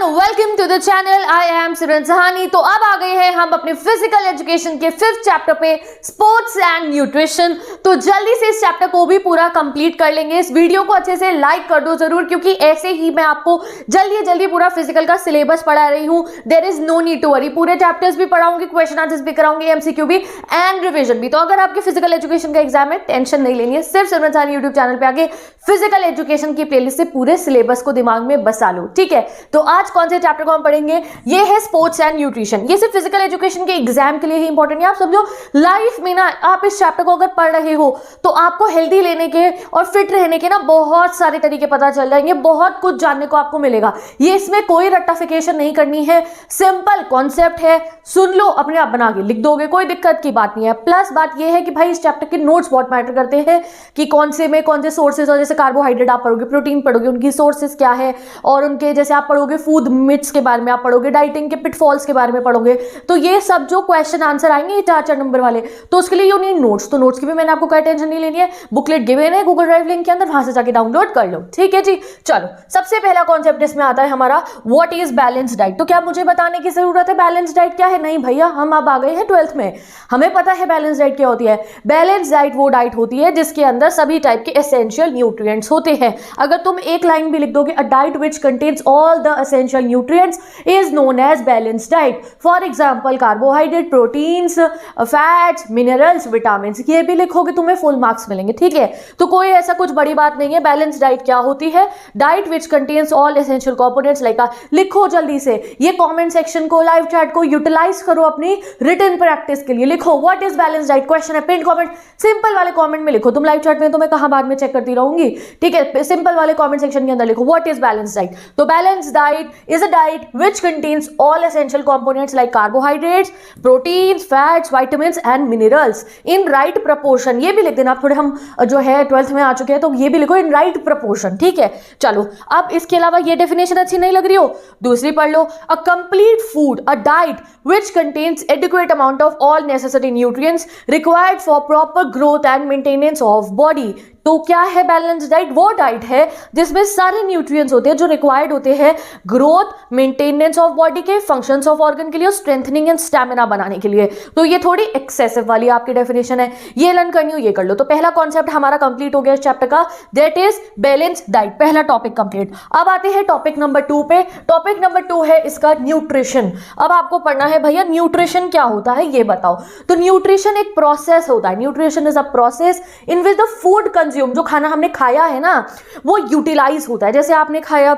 Everyone, welcome to the channel. I am Simran Sahni. तो अब आ गए हैं हम अपने फिजिकल एजुकेशन के 5th चैप्टर पे, स्पोर्ट्स एंड न्यूट्रिशन। तो जल्दी से इस चैप्टर को भी पूरा कंप्लीट कर लेंगे। इस वीडियो को अच्छे से लाइक कर दो जरूर, क्योंकि ऐसे ही मैं आपको जल्दी पूरा फिजिकल का सिलेबस पढ़ा रही हूँ। There is no need to worry, पूरे चैप्टर्स भी पढ़ाऊंगी, क्वेश्चन आंसर्स भी कराऊंगी, एमसीक्यू भी एंड रिविजन भी। तो अगर आपके फिजिकल एजुकेशन का एग्जाम है, टेंशन नहीं लेनी है, सिर्फ सिमरन सहानी यूट्यूब चैनल पे आके फिजिकल एजुकेशन की प्लेलिस्ट से पूरे सिलेबस को दिमाग में बसा लो, ठीक है। तो आज कौन से चैप्टर को हम पढ़ेंगे? ये है स्पोर्ट्स एंड न्यूट्रिशन। ये सिर्फ फिजिकल एजुकेशन के एग्जाम के लिए ही इंपॉर्टेंट है। आप समझो, लाइफ में ना आप इस चैप्टर को अगर पढ़ रहे हो तो आपको हेल्दी लेने के और फिट रहने के ना बहुत सारे तरीके पता चल जाएंगे, बहुत कुछ जानने को आपको मिलेगा। ये इसमें कोई रट्टाफिकेशन नहीं करनी है, सिंपल कॉन्सेप्ट है, सुन लो, अपने आप बना के लिख दोगे, कोई दिक्कत की बात नहीं है। प्लस बात ये है कि भाई इस चैप्टर के नोट्स बहुत मैटर करते हैं कि कौन से सोर्सेज, और जैसे कार्बोहाइड्रेट आप पढ़ोगे, प्रोटीन पढ़ोगे, उनकी सोर्सेज क्या है, और उनके जैसे आप पढ़ोगे फूड मिथ्स के बारे में, आप पढ़ोगे डाइटिंग के पिटफॉल्स के बारे में पढ़ोगे। तो ये सब जो क्वेश्चन आंसर आएंगे ये 4 नंबर वाले, तो उसके लिए यू नीड नोट्स। तो नोट्स की भी मैंने आपको कोई टेंशन नहीं लेनी है, बुकलेट गिवन है गूगल ड्राइव लिंक के अंदर, वहां से जाके डाउनलोड कर लो, ठीक है जी। चलो, सबसे पहला कॉन्सेप्ट इसमें आता है हमारा, व्हाट इज बैलेंस डाइट। तो क्या मुझे बताने की जरूरत है बैलेंस डाइट क्या है? नहीं भैया, हम अब आ गए हैं 12th में, हमें पता है बैलेंस डाइट क्या होती है। बैलेंस डाइट वो डाइट होती है जिसके अंदर सभी टाइप के एसेंशियल न्यूट्रिएंट्स होते हैं। अगर तुम एक लाइन भी लिख दोगे, a diet which contains all the essential nutrients is known as balance diet. For example carbohydrate, proteins, fats, minerals, vitamin, ये भी लिखोगे तुम्हें फुल मार्क्स मिलेंगे, ठीक है। तो कोई ऐसा कुछ बड़ी बात नहीं है। बैलेंस डाइट क्या होती है? Diet which contains all essential components like, लिखो जल्दी से, ये कमेंट सेक्शन को, लाइव चैट को यूटिलाइज करो अपनी रिटन प्रैक्टिस के लिए। लिखो what is balance diet, question है, पिन कमेंट, सिंपल वाले कमेंट में लिखो। तुम लाइव चैट में तो मैं कहां बाद में चेक करती रहूंगी, ठीक है। सिंपल वाले कमेंट सेक्शन के अंदर लिखो व्हाट इज बैलेंस डाइट। तो balance diet is a diet which contains all essential components like carbohydrates, proteins, fats, vitamins and minerals in right proportion. ये भी लिख देना, आप थोड़े हम जो है 12th में आ चुके हैं, तो ये भी लिखो इन राइट प्रपोर्शन, ठीक है। चलो, अब इसके अलावा ये डेफिनेशन अच्छी नहीं लग रही हो, दूसरी पढ़ लो, a complete food, a diet which contains adequate amount of all necessary nutrients required for proper growth and maintenance of body। तो क्या है बैलेंस डाइट? वो डाइट है जिसमें सारे न्यूट्रिएंट्स होते हैं जो रिक्वायर्ड होते हैं ग्रोथ, मेंटेनेंस ऑफ बॉडी के, फंक्शंस ऑफ ऑर्गन के लिए, और स्ट्रेंथनिंग एंड स्टैमिना बनाने के लिए। तो ये थोड़ी एक्सेसिव वाली आपकी डेफिनेशन है, ये लर्न करनी हो ये कर लो। तो पहला कॉन्सेप्ट हमारा कंप्लीट हो गया इस चैप्टर का, दैट इज बैलेंस डाइट, पहला टॉपिक कंप्लीट। अब आते हैं टॉपिक नंबर 2 पे। टॉपिक नंबर 2 है इसका न्यूट्रिशन। अब आपको पढ़ना है भैया न्यूट्रिशन क्या होता है ये बताओ। तो न्यूट्रिशन एक प्रोसेस होता है, nutrition is a process in which the food consume, जो खाना हमने खाया है ना वो यूटिलाइज होता है। जैसे आपने खाया,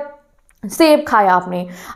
सेब खाया,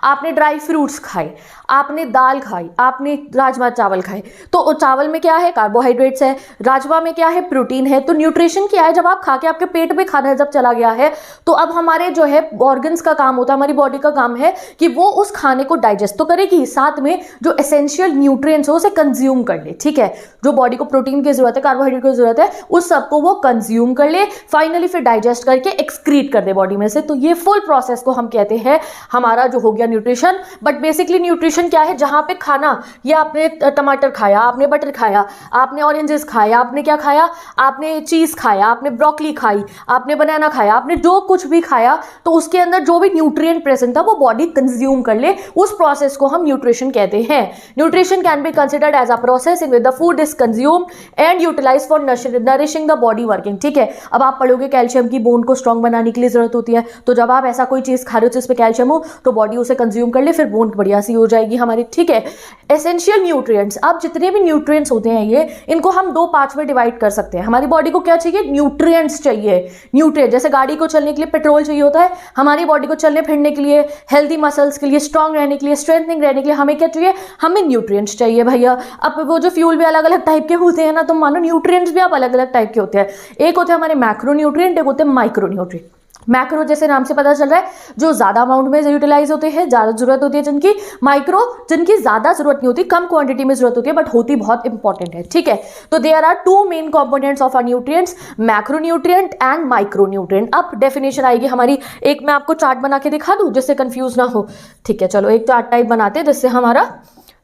आपने ड्राई फ्रूट्स खाए, आपने दाल खाई, आपने राजमा चावल खाए, तो चावल में क्या है? कार्बोहाइड्रेट्स है, राजमा में क्या है? प्रोटीन है। तो न्यूट्रिशन क्या है? जब आप खा के आपके पेट में खाना जब चला गया है, तो अब हमारे जो है ऑर्गन्स का काम होता है, हमारी बॉडी का काम है कि वो उस खाने को डाइजेस्ट तो करेगी, साथ में जो एसेंशियल न्यूट्रिएंट्स हो उसे कंज्यूम कर ले, ठीक है। जो बॉडी को प्रोटीन की जरूरत है, कार्बोहाइड्रेट की जरूरत है, उस सबको वो कंज्यूम कर ले, फाइनली फिर डाइजेस्ट करके एक्सक्रीट कर दे बॉडी में से। तो ये फुल प्रोसेस को हम कहते हैं हमारा जो हो गया न्यूट्रिशन। बट बेसिकली न्यूट्रिशन क्या है? जहां पे खाना, ये आपने टमाटर खाया, आपने बटर खाया, आपने ऑरेंजेस खाया, आपने क्या खाया? आपने चीज खाया, आपने ब्रोकली खाई, आपने बनाना खाया, आपने जो कुछ भी खाया, तो उसके अंदर जो भी न्यूट्रिएंट प्रेजेंट था वो बॉडी कंज्यूम कर ले, उस प्रोसेस को हम न्यूट्रिशन कहते हैं। Nutrition can be considered as a process in which the food is consumed and utilised for nourishing the body working, ठीक है। अब आप पढ़ोगे कैल्शियम की बोन को स्ट्रॉन्ग बनाने के लिए जरूरत होती है, तो जब आप ऐसा कोई चीज खा रहे हो जिसमें कैल्शियम हो, तो बॉडी उसे कंज्यूम कर ले, फिर बोन बढ़िया सी हो जाएगी हमारी, ठीक है। एसेंशियल न्यूट्रिएंट्स, अब जितने भी न्यूट्रिएंट्स होते हैं ये, इनको हम 2 पार्ट्स में डिवाइड कर सकते हैं। हमारी बॉडी को क्या चाहिए? न्यूट्रिएंट्स चाहिए। न्यूट्रिएंट जैसे गाड़ी को चलने के लिए पेट्रोल चाहिए होता है, हमारी बॉडी को चलने फिरने के लिए, हेल्दी मसल्स के लिए, स्ट्रांग रहने के लिए, स्ट्रेंथनिंग रहने के लिए हमें क्या चाहिए? हमें न्यूट्रिएंट्स चाहिए भैया। अब वो जो फ्यूल भी अलग अलग टाइप के होते हैं ना, तो मानो न्यूट्रिएंट्स भी आप अलग अलग टाइप के होते हैं। एक होते हैं हमारे मैक्रो न्यूट्रिएंट, एक होते हैं माइक्रो न्यूट्रिएंट। मैक्रो जैसे नाम से पता चल रहा है, जो ज्यादा अमाउंट में यूटिलाइज होते हैं, ज्यादा जरूरत होती है जिनकी। माइक्रो, जिनकी ज्यादा जरूरत नहीं होती, कम क्वांटिटी में जरूरत होती है, बट होती बहुत इंपॉर्टेंट है, ठीक है। तो there are 2 main components of our nutrients, macro nutrient and micro nutrient. अब डेफिनेशन आएगी हमारी, एक मैं आपको चार्ट बना के दिखा दूं जिससे कंफ्यूज ना हो, ठीक है। चलो एक चार्ट टाइप बनाते हैं जिससे हमारा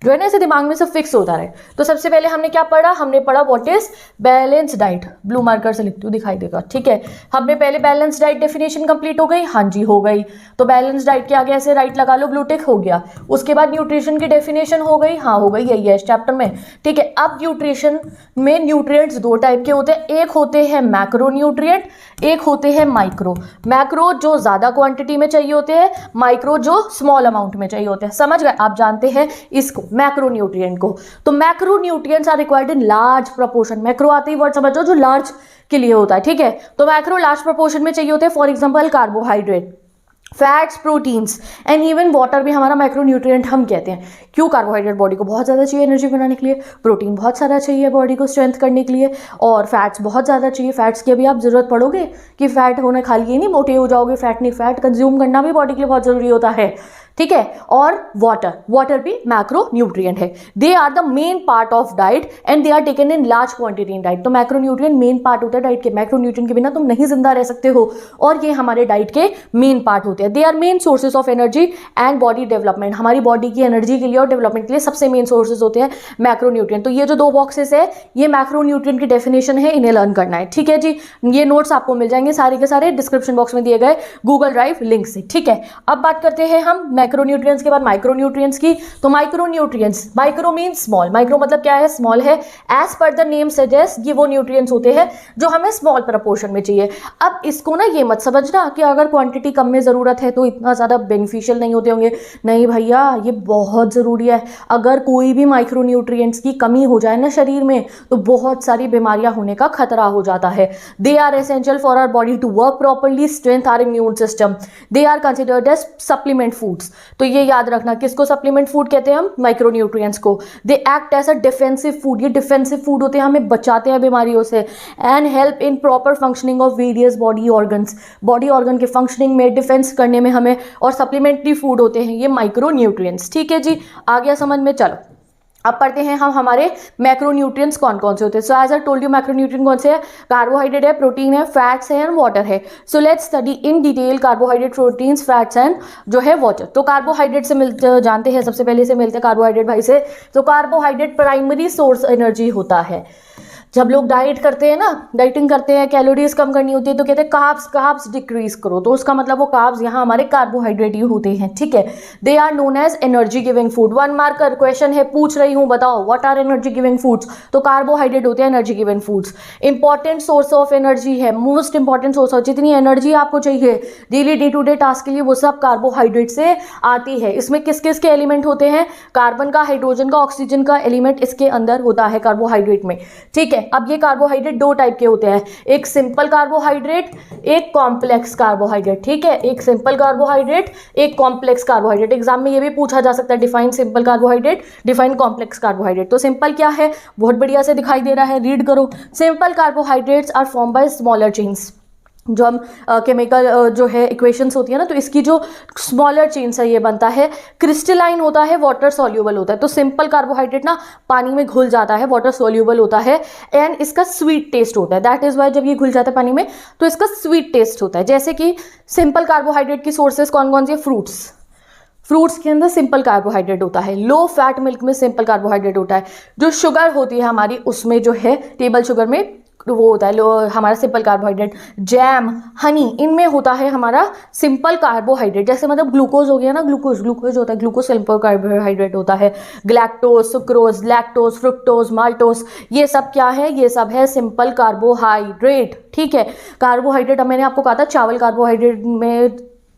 जो है ना ऐसे दिमाग में सब फिक्स होता रहे। तो सबसे पहले हमने क्या पढ़ा, हमने पढ़ा what is balance diet. Blue marker से लिखती हूँ, दिखाई देगा, ठीक है। हमने पहले बैलेंस डाइट डेफिनेशन कंप्लीट हो गई, हाँ जी हो गई। तो बैलेंस डाइट के आगे ऐसे राइट लगा लो, ब्लू टिक हो गया। उसके बाद न्यूट्रिशन की डेफिनेशन हो गई, हाँ हो गई, यही है इस चैप्टर में, ठीक है। अब न्यूट्रिशन में न्यूट्रिएंट्स दो टाइप के होते हैं, एक होते हैं मैक्रो न्यूट्रिएंट, एक होते हैं माइक्रो। मैक्रो जो ज्यादा क्वांटिटी में चाहिए होते हैं, माइक्रो जो स्मॉल अमाउंट में चाहिए होते हैं। समझ गए, आप जानते हैं इसको मैक्रो न्यूट्रिएंट को। तो macro nutrients are required in large proportion. Macro आते ही वर्ड समझो जो लार्ज के लिए होता है, ठीक है। तो मैक्रो लार्ज प्रोपोर्शन में चाहिए होते हैं, for example carbohydrate, fats, proteins and even water भी हमारा माइक्रोन्यूट्रिएंट हम कहते हैं। क्यों? कार्बोहाइड्रेट बॉडी को बहुत ज़्यादा चाहिए एनर्जी बनाने के लिए, प्रोटीन बहुत सारा चाहिए बॉडी को स्ट्रेंथ करने के लिए, और फैट्स बहुत ज़्यादा चाहिए। फैट्स की अभी आप ज़रूरत पड़ोगे कि फैट होने खाली ये नहीं मोटे हो जाओगे, फैट नहीं, फैट कंज्यूम करना भी बॉडी के लिए बहुत ज़रूरी होता है, ठीक है। और वाटर भी मैक्रो न्यूट्रिएंट है। They are the main part of diet and they are taken in large quantity in diet. तो मैक्रो न्यूट्रिएंट मेन पार्ट होता है डाइट के। मैक्रो न्यूट्रिएंट के बिना तुम नहीं जिंदा रह सकते हो, और ये हमारे डाइट के मेन पार्ट होते हैं। They are main sources of energy and body development. हमारी बॉडी की एनर्जी के लिए और डेवलपमेंट के लिए सबसे मेन सोर्सेज होते हैं मैक्रो न्यूट्रिएंट। तो ये जो दो बॉक्सेस है, ये मैक्रो न्यूट्रिएंट की डेफिनेशन है, इन्हें लर्न करना है, ठीक है जी। ये नोट्स आपको मिल जाएंगे सारे के सारे डिस्क्रिप्शन बॉक्स में दिए गए गूगल ड्राइव लिंक से, ठीक है। अब बात करते हैं हम मैक्रो न्यूट्रिएंट्स के बाद माइक्रोन्यूट्रिएंट्स की। तो micronutrients, micro mean small, micro मतलब क्या है, स्मॉल है। As per the name suggest, ये वो न्यूट्रिएंट्स होते हैं जो हमें स्मॉल प्रपोर्शन में चाहिए। अब इसको ना ये मत समझना कि अगर क्वांटिटी कम में जरूरत है तो इतना ज्यादा बेनिफिशियल नहीं होते होंगे, नहीं भैया, ये बहुत जरूरी है। अगर कोई भी माइक्रोन्यूट्रिएंट्स की कमी हो जाए ना शरीर में, तो बहुत सारी बीमारियां होने का खतरा हो जाता है। They are essential for our body to work properly, strength our immune system. They are considered as supplement foods. तो ये याद रखना, किसको सप्लीमेंट फूड कहते हैं हम? माइक्रोन्यूट्रिएंट्स को। They act as a defensive food, ये डिफेंसिव फूड होते हैं, हमें बचाते हैं बीमारियों से। And help in proper functioning of various body organs, body organ के फंक्शनिंग में, डिफेंस करने में हमें, और सप्लीमेंट्री फूड होते हैं ये माइक्रोन्यूट्रिएंट्स, ठीक है जी। आ गया समझ में? चलो अब पढ़ते हैं हम हमारे मैक्रोन्यूट्रिएंट्स कौन कौन से होते हैं। So as I told you, macronutrient कौन से है? कार्बोहाइड्रेट है, प्रोटीन है, फैट्स है एंड वाटर है। So let's study in detail carbohydrate, proteins, fats and जो है वाटर। तो कार्बोहाइड्रेट से मिलते जानते हैं, सबसे पहले से मिलते हैं कार्बोहाइड्रेट भाई से। तो कार्बोहाइड्रेट प्राइमरी सोर्स एनर्जी होता है। जब लोग डाइट करते हैं ना, डाइटिंग करते हैं, कैलोरीज कम करनी होती है, तो कहते हैं कार्ब्स डिक्रीज करो। तो उसका मतलब वो कार्ब्स यहाँ हमारे कार्बोहाइड्रेट ही होते हैं, ठीक है। They are known as energy giving food. 1 marker question है, पूछ रही हूँ, बताओ what are energy giving foods? तो कार्बोहाइड्रेट होते हैं energy giving foods. Important source of energy है, मोस्ट इंपॉर्टेंट सोर्स ऑफ, जितनी एनर्जी आपको चाहिए daily day to day task के लिए, वो सब कार्बोहाइड्रेट से आती है। इसमें किस किस के एलिमेंट होते हैं? कार्बन का, हाइड्रोजन का, ऑक्सीजन का एलिमेंट इसके अंदर होता है कार्बोहाइड्रेट में, ठीक है। अब ये कार्बोहाइड्रेट दो टाइप के होते हैं, एक सिंपल कार्बोहाइड्रेट, एक कॉम्प्लेक्स कार्बोहाइड्रेट, ठीक है। एक सिंपल कार्बोहाइड्रेट, एक कॉम्प्लेक्स कार्बोहाइड्रेट। एग्जाम में ये भी पूछा जा सकता है, define simple carbohydrate, define complex carbohydrate. तो सिंपल क्या है, बहुत बढ़िया से दिखाई दे रहा है, रीड करो। Simple carbohydrates are form by smaller chains. जो हम केमिकल जो है इक्वेशंस होती है ना, तो इसकी जो स्मॉलर चेन है ये बनता है। क्रिस्टलाइन होता है, वाटर सॉल्यूबल होता है। तो सिंपल कार्बोहाइड्रेट ना पानी में घुल जाता है, वाटर सॉल्यूबल होता है, एंड इसका स्वीट टेस्ट होता है। दैट इज वाई जब ये घुल जाता है पानी में तो इसका स्वीट टेस्ट होता है। जैसे कि सिंपल कार्बोहाइड्रेट की सोर्सेज कौन कौन सी है? फ्रूट्स के अंदर सिंपल कार्बोहाइड्रेट होता है। लो फैट मिल्क में सिंपल कार्बोहाइड्रेट होता है। जो शुगर होती है हमारी, उसमें जो है टेबल शुगर में वो होता है लो हमारा सिंपल कार्बोहाइड्रेट। जैम, हनी, इनमें होता है हमारा सिंपल कार्बोहाइड्रेट। जैसे मतलब ग्लूकोज हो गया ना, ग्लूकोज होता है, ग्लूकोज सिंपल कार्बोहाइड्रेट होता है। Galactose, sucrose, lactose, fructose, maltose, ये सब क्या है? ये सब है सिंपल कार्बोहाइड्रेट, ठीक है। कार्बोहाइड्रेट, अब मैंने आपको कहा था चावल कार्बोहाइड्रेट में,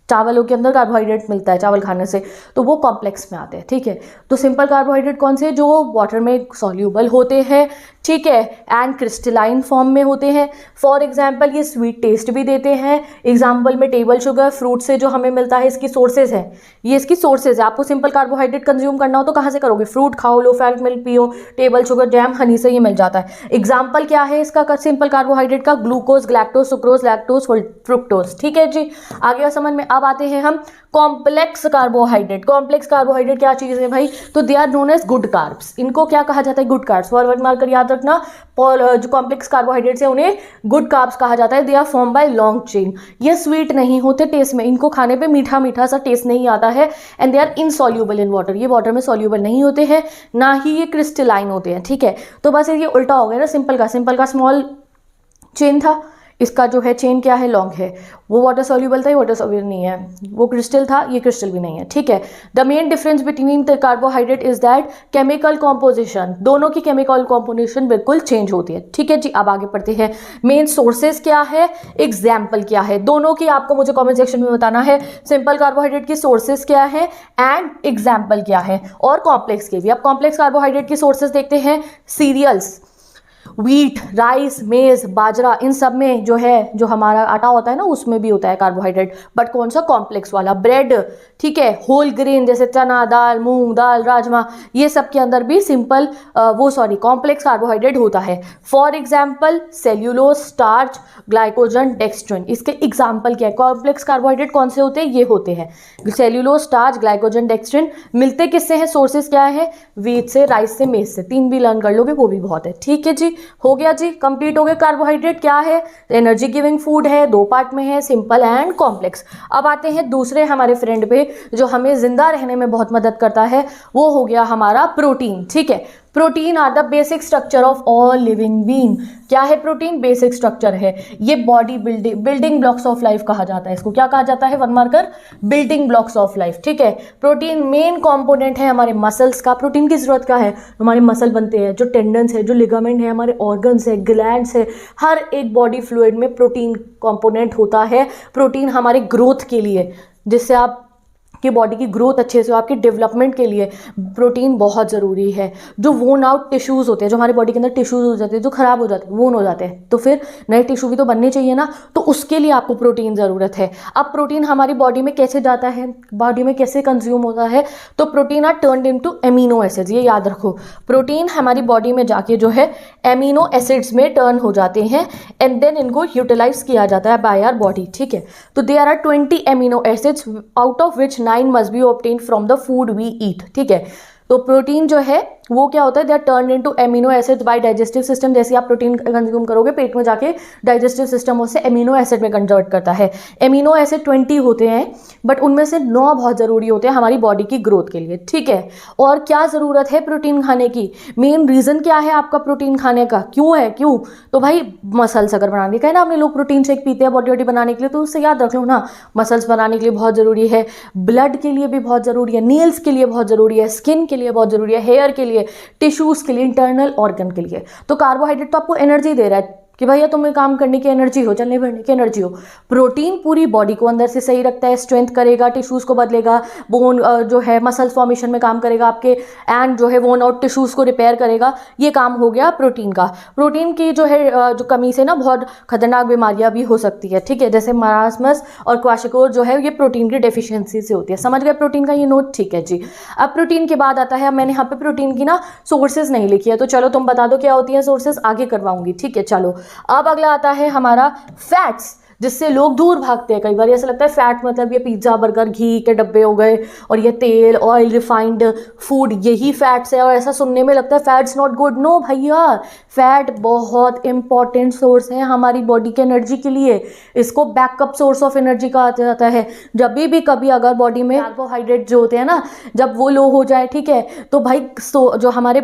चावलों के अंदर कार्बोहाइड्रेट मिलता है चावल खाने से, तो वो कॉम्प्लेक्स में आते हैं, ठीक है। तो सिंपल कार्बोहाइड्रेट कौन से? जो वाटर में सॉल्यूबल होते हैं, ठीक है, एंड क्रिस्टलाइन फॉर्म में होते हैं। फॉर एग्जाम्पल ये स्वीट टेस्ट भी देते हैं। एग्जाम्पल में टेबल शुगर, फ्रूट से जो हमें मिलता है, इसकी सोर्सेज है, ये इसकी सोर्सेज है। आपको सिंपल कार्बोहाइड्रेट कंज्यूम करना हो तो कहाँ से करोगे? फ्रूट खाओ, लो फैट मिल्क पियो, टेबल शुगर, जैम, हनी से ये मिल जाता है। एग्जाम्पल क्या है इसका सिंपल कार्बोहाइड्रेट का? Glucose, galactose, sucrose, lactose, fructose, ठीक है जी। आगे समझ में अब आते हैं हम कॉम्प्लेक्स कार्बोहाइड्रेट। कॉम्प्लेक्स कार्बोहाइड्रेट क्या चीज़ है भाई? तो they are known as good carbs. इनको क्या कहा जाता है? Good carbs. फॉरवर्ड मार्कर याद रखना, जो कॉम्प्लेक्स कार्बोहाइड्रेट्स है उन्हें गुड कार्ब्स कहा जाता है। They are form by long chain. ये स्वीट नहीं होते टेस्ट में, इनको खाने पे मीठा मीठा सा टेस्ट नहीं आता है। And they are insoluble in water. ये वाटर में सॉल्यूबल नहीं होते हैं, ना ही ये क्रिस्टलाइन होते हैं। ठीक है, तो बस ये उल्टा हो गया ना। सिंपल का स्मॉल चेन था, इसका जो है चेन क्या है? लॉन्ग है। वो वाटर सॉल्यूबल था, ये वाटर सॉल्यूबल नहीं है। वो क्रिस्टल था, ये क्रिस्टल भी नहीं है। ठीक है, the main difference between the carbohydrate is that chemical composition, दोनों की केमिकल कॉम्पोजिशन बिल्कुल चेंज होती है। ठीक है जी, अब आगे पढ़ते हैं। मेन सोर्सेज क्या है, एग्जाम्पल क्या है, दोनों की आपको मुझे कॉमेंट सेक्शन में बताना है। सिंपल कार्बोहाइड्रेट की सोर्सेज क्या है एंड एग्जाम्पल क्या है, और कॉम्प्लेक्स के भी। अब कॉम्प्लेक्स कार्बोहाइड्रेट की सोर्सेज देखते हैं। सीरियल्स, व्हीट, राइस, मेज, बाजरा, इन सब में जो है, जो हमारा आटा होता है ना, उसमें भी होता है कार्बोहाइड्रेट, बट कौन सा? कॉम्प्लेक्स वाला। ब्रेड, ठीक है, होल ग्रेन जैसे चना दाल, मूंग दाल, राजमा, ये सब के अंदर भी कॉम्प्लेक्स कार्बोहाइड्रेट होता है। For example cellulose, starch, glycogen, dextrin. इसके एग्जाम्पल क्या है? कॉम्प्लेक्स कार्बोहाइड्रेट कौन से होते हैं? ये होते हैं सेल्यूलोज, स्टार्च, ग्लाइकोजन, डेक्स्ट्रिन। मिलते किससे हैं? सोर्सेज क्या है? व्हीट से, राइस से, मेज से। 3 भी लर्न कर लोगे वो भी बहुत है। ठीक है जी, हो गया जी, कंप्लीट हो गया। कार्बोहाइड्रेट क्या है? एनर्जी गिविंग फूड है, 2 पार्ट में है, सिंपल एंड कॉम्प्लेक्स। अब आते हैं दूसरे हमारे फ्रेंड पे जो हमें जिंदा रहने में बहुत मदद करता है, वो हो गया हमारा प्रोटीन। ठीक है, protein are the basic structure of all living being. क्या है प्रोटीन? बेसिक स्ट्रक्चर है। ये body building blocks of life कहा जाता है। इसको क्या कहा जाता है? 1 marker, building blocks of life. ठीक है, प्रोटीन मेन कंपोनेंट है हमारे मसल्स का। प्रोटीन की जरूरत क्या है? हमारे मसल बनते हैं, जो टेंडन्स है, जो लिगामेंट है, हमारे ऑर्गन्स है, ग्लैंड्स है, हर एक बॉडी फ्लूइड में प्रोटीन कंपोनेंट होता है। प्रोटीन हमारे ग्रोथ के लिए, जिससे आप कि बॉडी की ग्रोथ अच्छे से हो, आपके डेवलपमेंट के लिए प्रोटीन बहुत ज़रूरी है। जो वोन आउट टिश्यूज़ होते हैं, जो हमारे बॉडी के अंदर टिश्यूज़ हो जाते हैं, जो ख़राब हो जाते हैं, वोन हो जाते हैं, तो फिर नए टिश्यू भी तो बनने चाहिए ना, तो उसके लिए आपको प्रोटीन ज़रूरत है। अब प्रोटीन हमारी बॉडी में कैसे जाता है, बॉडी में कैसे कंज्यूम होता है? तो protein are turned into amino acids. ये याद रखो, प्रोटीन हमारी बॉडी में जाके जो है एमिनो एसिड्स में टर्न हो जाते हैं, एंड देन इनको यूटिलाइज किया जाता है बाय आवर बॉडी। ठीक है, तो there are 20 amino acids, out of which 9 must be obtained from the food we eat। ठीक है, तो प्रोटीन जो है वो क्या होता है? They are turn into amino acid by digestive system. जैसे आप प्रोटीन कंज्यूम करोगे, पेट में जाके डाइजेस्टिव सिस्टम उसे एमिनो एसिड में कन्वर्ट करता है। एमिनो एसिड 20 होते हैं, बट उनमें से 9 बहुत ज़रूरी होते हैं हमारी बॉडी की ग्रोथ के लिए। ठीक है, और क्या ज़रूरत है प्रोटीन खाने की? मेन रीज़न क्या है आपका प्रोटीन खाने का? क्यों है? क्यों? तो भाई मसल्स अगर बनाने का है ना, अपने लोग प्रोटीन शेक पीते हैं बॉडी बनाने के लिए, तो उससे याद रख लो ना, मसल्स बनाने के लिए बहुत ज़रूरी है, ब्लड के लिए भी बहुत ज़रूरी है, नील्स के लिए बहुत ज़रूरी है, स्किन के लिए बहुत ज़रूरी है, हेयर के लिए, टिश्यूज के लिए, इंटरनल ऑर्गन के लिए। तो कार्बोहाइड्रेट तो आपको एनर्जी दे रहा है कि भैया तुम्हें काम करने की एनर्जी हो, चलने फिरने की एनर्जी हो। प्रोटीन पूरी बॉडी को अंदर से सही रखता है, स्ट्रेंथ करेगा, टिश्यूज को बदलेगा, बोन जो है मसल फॉर्मेशन में काम करेगा आपके, एंड जो है वोन आउट टिश्यूज को रिपेयर करेगा। ये काम हो गया प्रोटीन का। प्रोटीन की जो है जो कमी से ना बहुत खतरनाक बीमारियां भी हो सकती है। ठीक है, जैसे मरासमस और क्वाशिकोर जो है ये प्रोटीन की डेफिशिएंसी से होती है। समझ गए प्रोटीन का ये नोट? ठीक है जी, अब प्रोटीन के बाद आता है, मैंने यहाँ पे प्रोटीन की ना सोर्सेज नहीं लिखी है, तो चलो तुम बता दो क्या होती है सोर्सेज, आगे करवाऊंगी। ठीक है, चलो अब अगला आता है हमारा फैट्स, जिससे लोग दूर भागते हैं। कई बार ऐसा लगता है फैट मतलब ये पिज्ज़ा बर्गर घी के डब्बे हो गए, और ये तेल ऑयल रिफाइंड फूड, यही फैट्स है। और ऐसा सुनने में लगता है फैट्स नॉट गुड। नो भैया, फैट बहुत इंपॉर्टेंट सोर्स है हमारी बॉडी के एनर्जी के लिए। इसको बैकअप सोर्स ऑफ एनर्जी कहा जाता है। जब भी कभी अगर बॉडी में कार्बोहाइड्रेट जो होते हैं ना, जब वो लो हो जाए, ठीक है, तो भाई जो हमारे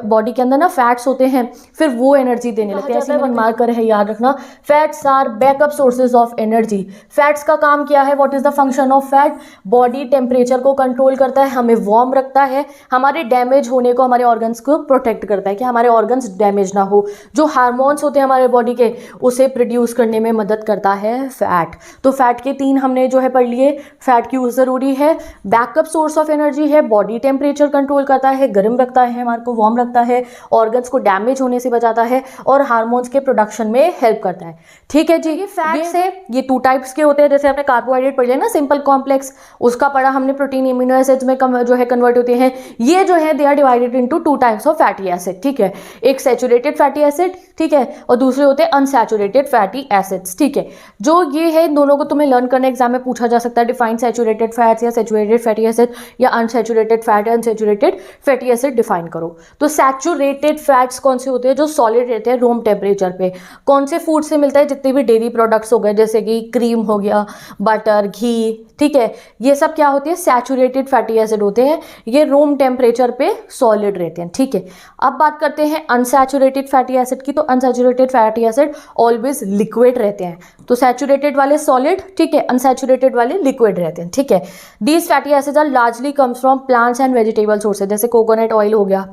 बॉडी के अंदर ना फैट्स होते हैं, फिर वो एनर्जी देने लगते हैं। ऐसे मार्कर है, याद रखना, fats are backup sources of energy. Fats का काम क्या है? What is the function of fat? Body temperature को कंट्रोल करता है, हमें वार्म रखता है, हमारे डैमेज होने को, हमारे ऑर्गन्स को प्रोटेक्ट करता है कि हमारे ऑर्गन्स डैमेज ना हो। जो हार्मोन्स होते हैं हमारे बॉडी के, उसे प्रोड्यूस करने में मदद करता है फैट। तो फैट के 3 हमने जो है पढ़ लिए। फैट क्यों जरूरी है? बैकअप सोर्स ऑफ एनर्जी है, बॉडी टेम्परेचर कंट्रोल करता है, गर्म रखता है, हमारे को वार्म रखता है, ऑर्गन्स को डैमेज होने से बचाता है, और हार्मोन्स के प्रोडक्शन में हेल्प करता है। ठीक है जी, फैट टाइप्स है, ये 2 टाइप्स के होते हैं। जैसे हमने कार्बोहाइड्रेट पढ़ लिया ना, सिंपल कॉम्प्लेक्स, उसका पढ़ा हमने, प्रोटीन इम्यूनो एसिड्स में जो है कन्वर्ट होते हैं। ये जो है they are divided into 2 types of fatty acid, ठीक है। एक सैचुरेटेड फैटी एसिड, ठीक है, और दूसरे होते हैं अनसैचुरेटेड फैटी एसिड्स, ठीक है। जो ये है, दोनों को तुम्हें लर्न करने एग्जाम में पूछा जा सकता है, डिफाइन सैचुरेटेड फैट्स या सैचुरेटेड फैटी एसिड, या unsaturated fat unsaturated fatty acid define करो। तो सैचुरेटेड फैट्स कौन से होते हैं? जो सॉलिड रहते हैं रूम टेम्परेचर पे। कौन से फूड से मिलता है? जितने भी डेयरी प्रोडक्ट्स हो गए, जैसे कि क्रीम हो गया, बटर, घी, ठीक है, ये सब क्या होती है? सैचुरेटेड फैटी एसिड होते हैं। ये रूम टेम्परेचर पे सॉलिड रहते हैं, ठीक है। अब बात करते हैं अनसैचुरेटेड फैटी एसिड की। तो unsaturated fatty acid always liquid रहते हैं। तो सैचुरेटेड वाले सॉलिड, ठीक है, अनसैचुरेटेड वाले लिक्विड रहते हैं, ठीक है। These fatty acids are largely comes from plants and vegetable sources, जैसे कोकोनट ऑयल हो गया,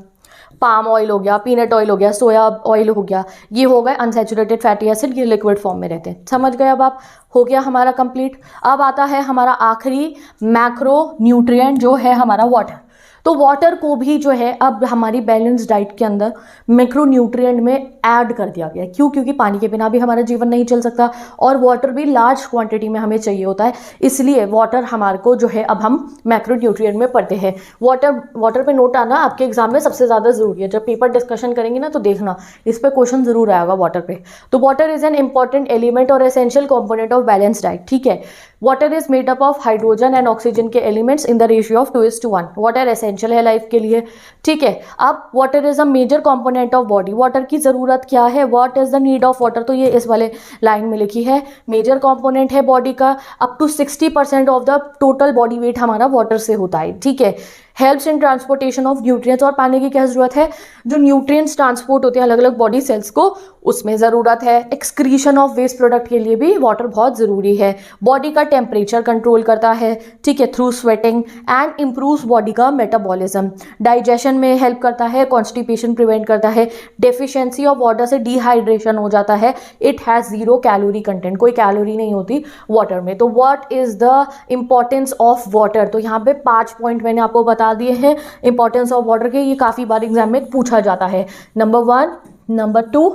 पाम ऑयल हो गया, पीनट ऑयल हो गया, सोया ऑयल हो गया, ये हो गए अनसैचुरेटेड फैटी एसिड, ये लिक्विड फॉर्म में रहते हैं। समझ गए? अब आप हो गया हमारा कंप्लीट। अब आता है हमारा आखिरी मैक्रो न्यूट्रिएंट, जो है हमारा वाटर। तो वाटर को भी जो है अब हमारी बैलेंस डाइट के अंदर मैक्रो न्यूट्रिएंट में ऐड कर दिया गया है। क्यों? क्योंकि पानी के बिना भी हमारा जीवन नहीं चल सकता, और वाटर भी लार्ज क्वांटिटी में हमें चाहिए होता है। इसलिए वाटर हमारे को जो है अब हम मैक्रो न्यूट्रिएंट में पढ़ते हैं। वाटर पे नोट आना आपके एग्जाम में सबसे ज़्यादा ज़रूरी है। जब पेपर डिस्कशन करेंगे ना, तो देखना इस पर क्वेश्चन ज़रूर आएगा वाटर पे। तो water is an important element और essential component of balance diet, ठीक है। Water is made up of hydrogen and oxygen के elements in the ratio of 2:1। Water essential है लाइफ के लिए, ठीक है। अब water is a major component of body. Water की ज़रूरत क्या है? What is the need of water? तो ये इस वाले लाइन में लिखी है। मेजर कंपोनेंट है बॉडी का, up to 60% of the total body weight हमारा वाटर से होता है, ठीक है। Helps in transportation of nutrients, और पानी की क्या ज़रूरत है? जो न्यूट्रिएंट्स ट्रांसपोर्ट होते हैं अलग अलग बॉडी सेल्स को, उसमें ज़रूरत है। एक्सक्रीशन ऑफ वेस्ट प्रोडक्ट के लिए भी वाटर बहुत ज़रूरी है। बॉडी का टेम्परेचर कंट्रोल करता है, ठीक है, through sweating, and improves body का मेटाबॉलिज्म। डाइजेशन में हेल्प करता है, कॉन्स्टिपेशन प्रिवेंट करता है। डेफिशिएंसी ऑफ वाटर से डिहाइड्रेशन हो जाता है। इट हैज़ 0 कैलोरी कंटेंट, कोई कैलोरी नहीं होती वाटर में। तो what is the importance of water? तो यहाँ पे 5 पॉइंट मैंने आपको बता दिए हैं इंपॉर्टेंस ऑफ वाटर के। ये काफ़ी बार एग्जाम में पूछा जाता है। नंबर 1, नंबर 2,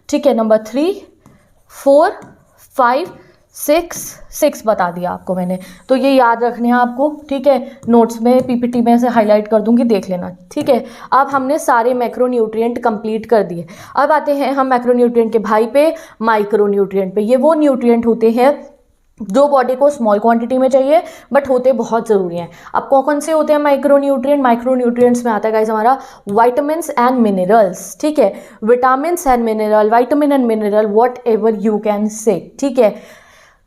ठीक है, नंबर 3, 4, 5, 6 बता दिया आपको मैंने। तो ये याद रखने हैं आपको, ठीक है। नोट्स में पीपीटी में से हाईलाइट कर दूंगी, देख लेना, ठीक है। अब हमने सारे मैक्रो न्यूट्रिएंट कंप्लीट कर दिए। अब आते हैं हम मैक्रो न्यूट्रिएंट के भाई पे, माइक्रो न्यूट्रिएंट पे। ये वो न्यूट्रिएंट होते हैं जो बॉडी को स्मॉल क्वांटिटी में चाहिए बट होते बहुत ज़रूरी हैं। अब कौन से होते हैं माइक्रो न्यूट्रिएंट? माइक्रो न्यूट्रिएंट्स में आता है गाइस हमारा विटामिन्स एंड मिनरल्स, ठीक है। Vitamins and mineral, vitamin and mineral, what ever you can say, ठीक है।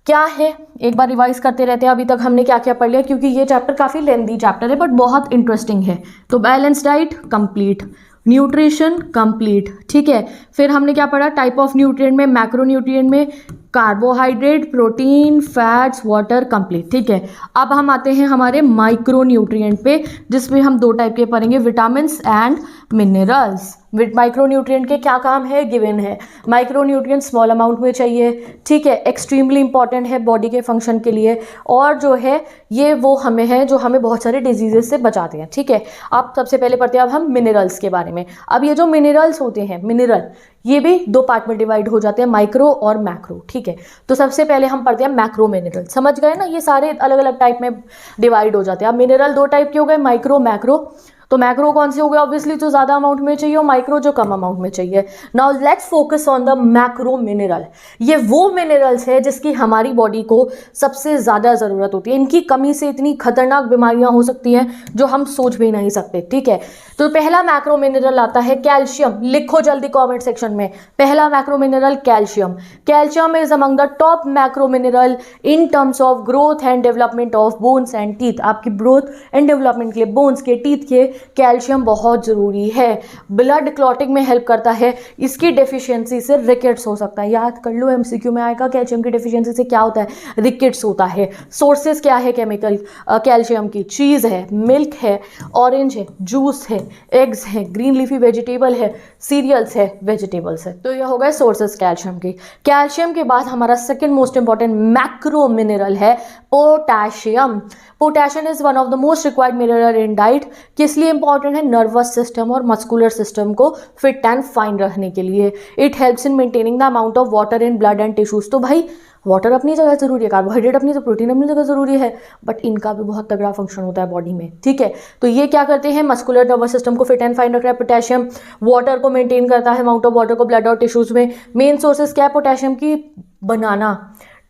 क्या है? एक बार रिवाइज करते रहते हैं अभी तक हमने क्या क्या पढ़ लिया, क्योंकि ये चैप्टर काफ़ी लेंथी चैप्टर है बट बहुत इंटरेस्टिंग है। तो balance diet complete, nutrition complete, ठीक है। फिर हमने क्या पढ़ा? टाइप ऑफ न्यूट्रिएंट में, मैक्रो न्यूट्रिएंट में carbohydrate, protein, fats, water complete, ठीक है। अब हम आते हैं हमारे माइक्रो न्यूट्रिएंट पे, जिसमें हम 2 टाइप के पढ़ेंगे, vitamins and minerals. Micro nutrient के क्या काम है? गिवन है। माइक्रो न्यूट्रिएंट स्मॉल अमाउंट में चाहिए, ठीक है, एक्सट्रीमली इंपॉर्टेंट है बॉडी के फंक्शन के लिए, और जो है ये वो हमें है जो हमें बहुत सारे डिजीजेस से बचाते हैं, ठीक है। अब सबसे पहले पढ़ते हैं अब हम मिनरल्स के बारे में। अब ये जो मिनरल्स होते हैं, मिनरल, ये भी 2 पार्ट में डिवाइड हो जाते हैं, माइक्रो और मैक्रो, ठीक है। तो सबसे पहले हम पढ़ते हैं मैक्रो मिनरल। समझ गए ना? ये सारे अलग अलग टाइप में डिवाइड हो जाते हैं। अब मिनरल 2 टाइप के हो गए, माइक्रो, मैक्रो। तो मैक्रो कौन से हो गए? ऑब्वियसली जो ज़्यादा अमाउंट में चाहिए, और माइक्रो जो कम अमाउंट में चाहिए। Now let's focus on the macro mineral. ये वो मिनरल्स है जिसकी हमारी बॉडी को सबसे ज़्यादा ज़रूरत होती है। इनकी कमी से इतनी खतरनाक बीमारियां हो सकती हैं जो हम सोच भी नहीं सकते, ठीक है। तो पहला मैक्रो मिनरल आता है कैल्शियम। लिखो जल्दी कॉमेंट सेक्शन में, पहला macro mineral calcium. Calcium is among the top macro mineral in terms of growth and development of bones and teeth. आपकी ग्रोथ एंड डेवलपमेंट के लिए बोन्स के, टीथ के कैल्शियम बहुत ज़रूरी है। ब्लड क्लॉटिंग में हेल्प करता है। इसकी डेफिशिएंसी से रिकेट्स हो सकता है। याद कर लो, एमसीक्यू में आएगा कैल्शियम की डेफिशिएंसी से क्या होता है? रिकेट्स होता है। सोर्सेज क्या है केमिकल कैल्शियम की? चीज़ है, मिल्क है, ऑरेंज है, जूस है, एग्स है, ग्रीन लीफी वेजिटेबल है, सीरियल्स है, वेजिटेबल्स है। तो ये हो गए सोर्सेज कैल्शियम की। कैल्शियम के बाद हमारा second most important macro mineral है potassium. Potassium is one of the most required mineral in diet. किस लिए इंपॉर्टेंट है? नर्वस सिस्टम और मस्कुलर सिस्टम को फिट एंड फाइन रखने के लिए। It helps in maintaining the amount of water in blood and tissues. तो भाई वाटर अपनी जगह ज़रूरी है, कार्बोहाइड्रेट अपनी, तो प्रोटीन अपनी जगह ज़रूरी है, बट इनका भी बहुत तगड़ा फंक्शन होता है बॉडी में, ठीक है। तो ये क्या करते हैं, मस्कुलर नर्वस सिस्टम को फिट एंड फाइन रख रहा है। पोटेशियम वाटर को मेंटेन करता है, अमाउंट ऑफ वाटर को ब्लड और टिश्यूज़ में। मेन सोर्सेज क्या है पोटेशियम की, banana,